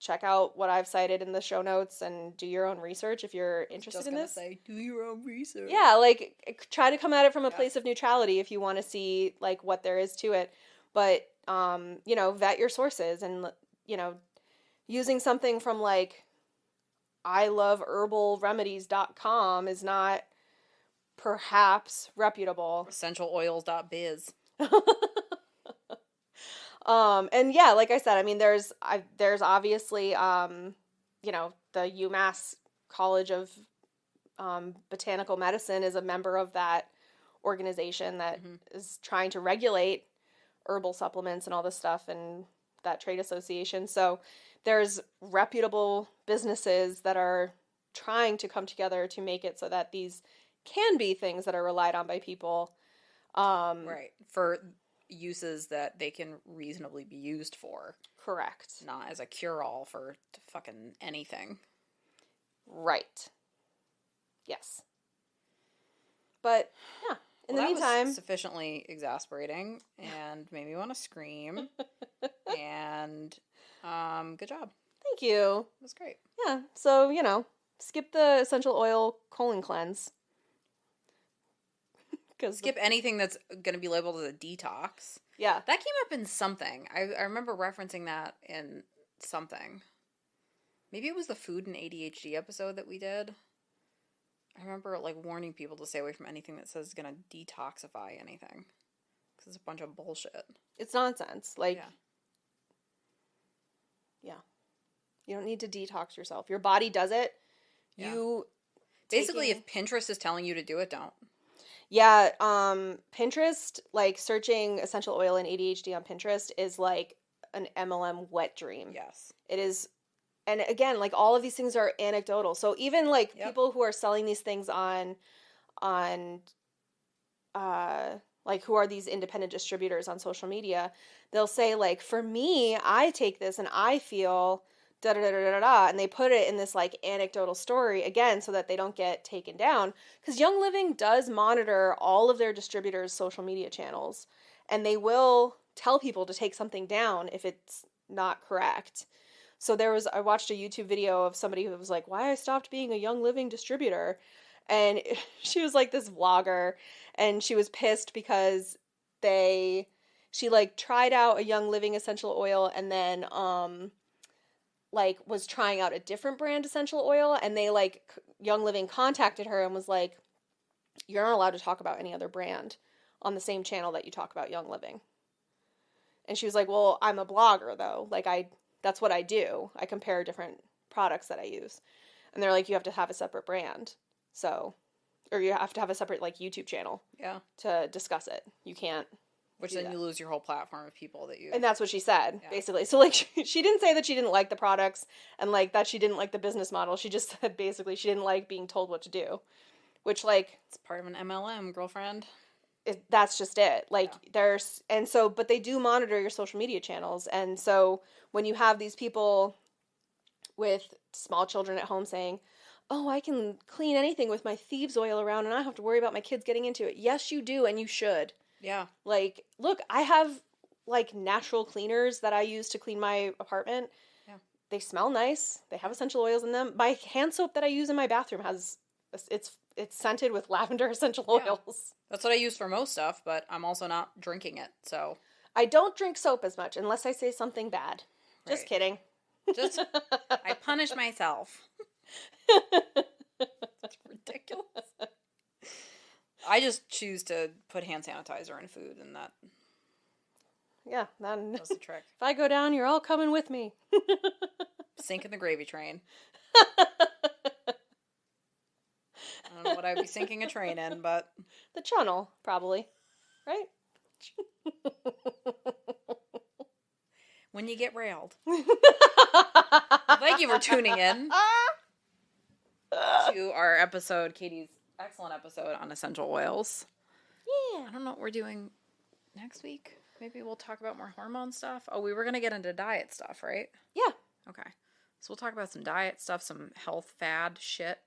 check out what I've cited in the show notes and do your own research if you're interested in this. Say, do your own research. Yeah, like try to come at it from a place of neutrality if you want to see like what there is to it. But vet your sources and using something from like iloveherbalremedies.com is not perhaps reputable. Essentialoils.biz. And yeah, like I said, I mean, there's obviously, you know, the UMass College of Botanical Medicine is a member of that organization that is trying to regulate herbal supplements and all this stuff, and that trade association. So there's reputable businesses that are trying to come together to make it so that these can be things that are relied on by people. Right. For uses that they can reasonably be used for. Correct. Not as a cure-all for fucking anything. Right. Yes. But, yeah. In the meantime... was sufficiently exasperating and made me want to scream. And, good job. Thank you. It was great. Yeah. So, you know, skip the essential oil colon cleanse. Skip anything that's going to be labeled as a detox. Yeah. That came up in something. I remember referencing that in something. Maybe it was the food and ADHD episode that we did. I remember, like, warning people to stay away from anything that says it's going to detoxify anything. Because it's a bunch of bullshit. It's nonsense. Like, yeah. You don't need to detox yourself. Your body does it. Yeah. You... Basically, if Pinterest is telling you to do it, don't. Yeah, Pinterest, like, searching essential oil and ADHD on Pinterest is like an MLM wet dream. Yes. It is, and again, like, all of these things are anecdotal. So even, like, people who are selling these things on, like, who are these independent distributors on social media, they'll say, like, for me, I take this and I feel da-da-da-da-da-da, and they put it in this, like, anecdotal story, again, so that they don't get taken down, because Young Living does monitor all of their distributors' social media channels, and they will tell people to take something down if it's not correct. So I watched a YouTube video of somebody who was like, why I stopped being a Young Living distributor, and she was, like, this vlogger, and she was pissed because she, like, tried out a Young Living essential oil, and then, like, was trying out a different brand essential oil, and they, like, Young Living contacted her and was like, you're not allowed to talk about any other brand on the same channel that you talk about Young Living. And she was like, well, I'm a blogger, though. Like, that's what I do. I compare different products that I use. And they're like, you have to have a separate brand. So, or you have to have a separate, like, YouTube channel. Yeah. To discuss it. You can't. Which then you lose your whole platform of people that you... And that's what she said, basically. So, like, she didn't say that she didn't like the products and, like, that she didn't like the business model. She just said, basically, she didn't like being told what to do. Which, like... It's part of an MLM, girlfriend. That's just it. Like, there's... And so, but they do monitor your social media channels. And so, when you have these people with small children at home saying, oh, I can clean anything with my thieves oil around and I don't have to worry about my kids getting into it. Yes, you do, and you should. Yeah. Like, look, I have, like, natural cleaners that I use to clean my apartment. Yeah. They smell nice. They have essential oils in them. My hand soap that I use in my bathroom it's scented with lavender essential oils. Yeah. That's what I use for most stuff, but I'm also not drinking it, so. I don't drink soap as much unless I say something bad. Right. Just kidding. I punish myself. That's ridiculous. I just choose to put hand sanitizer in food, and that... Yeah, that's the trick. If I go down, you're all coming with me. Sink in the gravy train. I don't know what I'd be sinking a train in, but... The channel, probably. Right? When you get railed. Well, thank you for tuning in to our episode, Katie's excellent episode on essential oils. Yeah. I don't know what we're doing next week. Maybe we'll talk about more hormone stuff. Oh, we were going to get into diet stuff, right? Yeah. Okay. So we'll talk about some diet stuff, some health fad shit,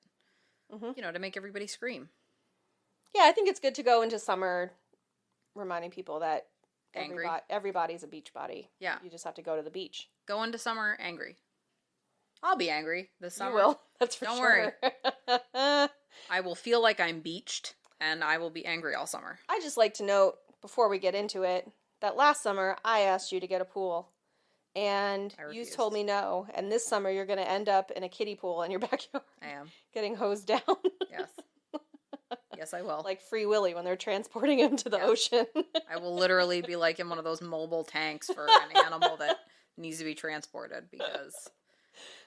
to make everybody scream. Yeah, I think it's good to go into summer reminding people that angry. Everybody's a beach body. Yeah. You just have to go to the beach. Go into summer angry. I'll be angry this summer. You will. That's for sure. Don't worry. I will feel like I'm beached, and I will be angry all summer. I just like to note, before we get into it, that last summer I asked you to get a pool, and you told me no. And this summer you're going to end up in a kiddie pool in your backyard. I am. Getting hosed down. Yes. Yes, I will. Like Free Willy when they're transporting him to the ocean. I will literally be like in one of those mobile tanks for an animal that needs to be transported, because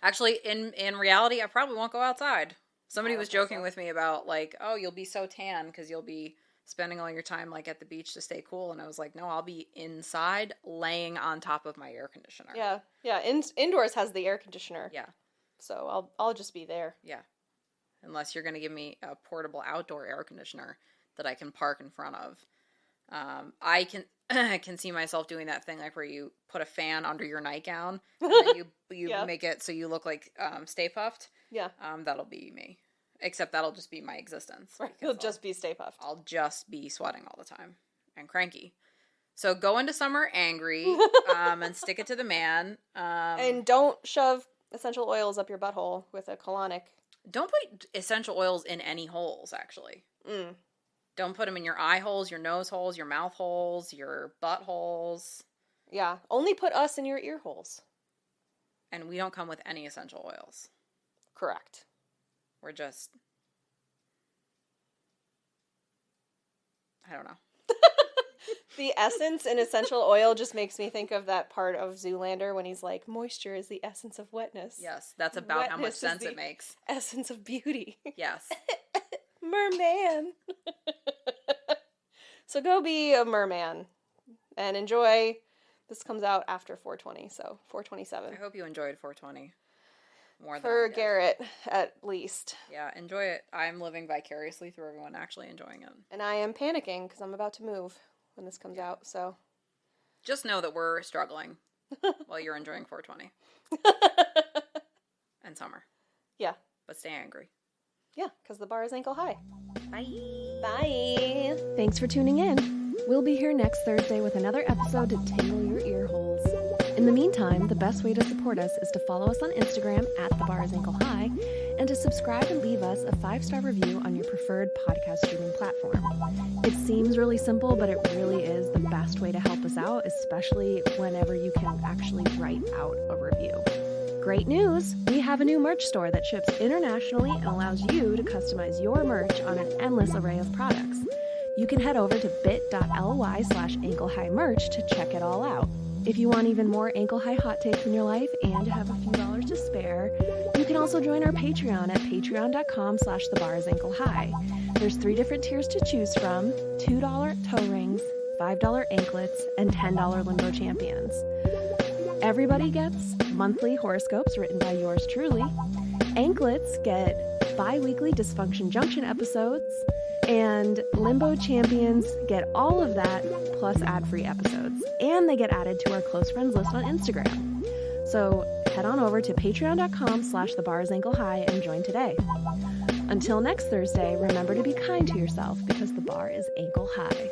actually in reality I probably won't go outside. Somebody was joking with me about like, oh, you'll be so tan because you'll be spending all your time like at the beach to stay cool, and I was like, no, I'll be inside laying on top of my air conditioner. Yeah. Indoors has the air conditioner. Yeah. So I'll just be there. Yeah. Unless you're gonna give me a portable outdoor air conditioner that I can park in front of. I can see myself doing that thing like where you put a fan under your nightgown and then you make it so you look like Stay Puffed. Yeah. That'll be me. Except that'll just be my existence. Right. You'll just be Stay Puffed. I'll just be sweating all the time and cranky. So go into summer angry and stick it to the man. And don't shove essential oils up your butthole with a colonic. Don't put essential oils in any holes, actually. Don't put them in your eye holes, your nose holes, your mouth holes, your butt holes. Yeah. Only put us in your ear holes. And we don't come with any essential oils. Correct. We're just... I don't know. The essence in essential oil just makes me think of that part of Zoolander when he's like, moisture is the essence of wetness. Yes, that's about Wetness how much sense it makes. Essence of beauty. Yes. Merman. So go be a merman and enjoy. This comes out after 420, so 427. I hope you enjoyed 420 more than For I did. Garrett, at least. Yeah, enjoy it. I'm living vicariously through everyone actually enjoying it. And I am panicking because I'm about to move when this comes out, so. Just know that we're struggling while you're enjoying 420. And summer. Yeah. But stay angry. Yeah, because the bar is ankle high. Bye. Bye. Thanks for tuning in. We'll be here next Thursday with another episode to tingle your ear holes. In the meantime, the best way to support us is to follow us on Instagram at @thebarIsankleHigh and to subscribe and leave us a 5-star review on your preferred podcast streaming platform. It seems really simple, but it really is the best way to help us out, especially whenever you can actually write out a review. Great news! We have a new merch store that ships internationally and allows you to customize your merch on an endless array of products. You can head over to bit.ly/anklehighmerch to check it all out. If you want even more ankle high hot takes in your life and have a few dollars to spare, you can also join our Patreon at patreon.com/thebarIsankleHigh. There's 3 different tiers to choose from: $2 toe rings, $5 anklets, and $10 limbo champions. Everybody gets monthly horoscopes written by yours truly. Anklets get bi-weekly Dysfunction Junction episodes, and Limbo Champions get all of that plus ad-free episodes, and they get added to our close friends list on Instagram. So head on over to patreon.com/thebarIsankleHigh and join today. Until next Thursday, remember to be kind to yourself because the bar is ankle high.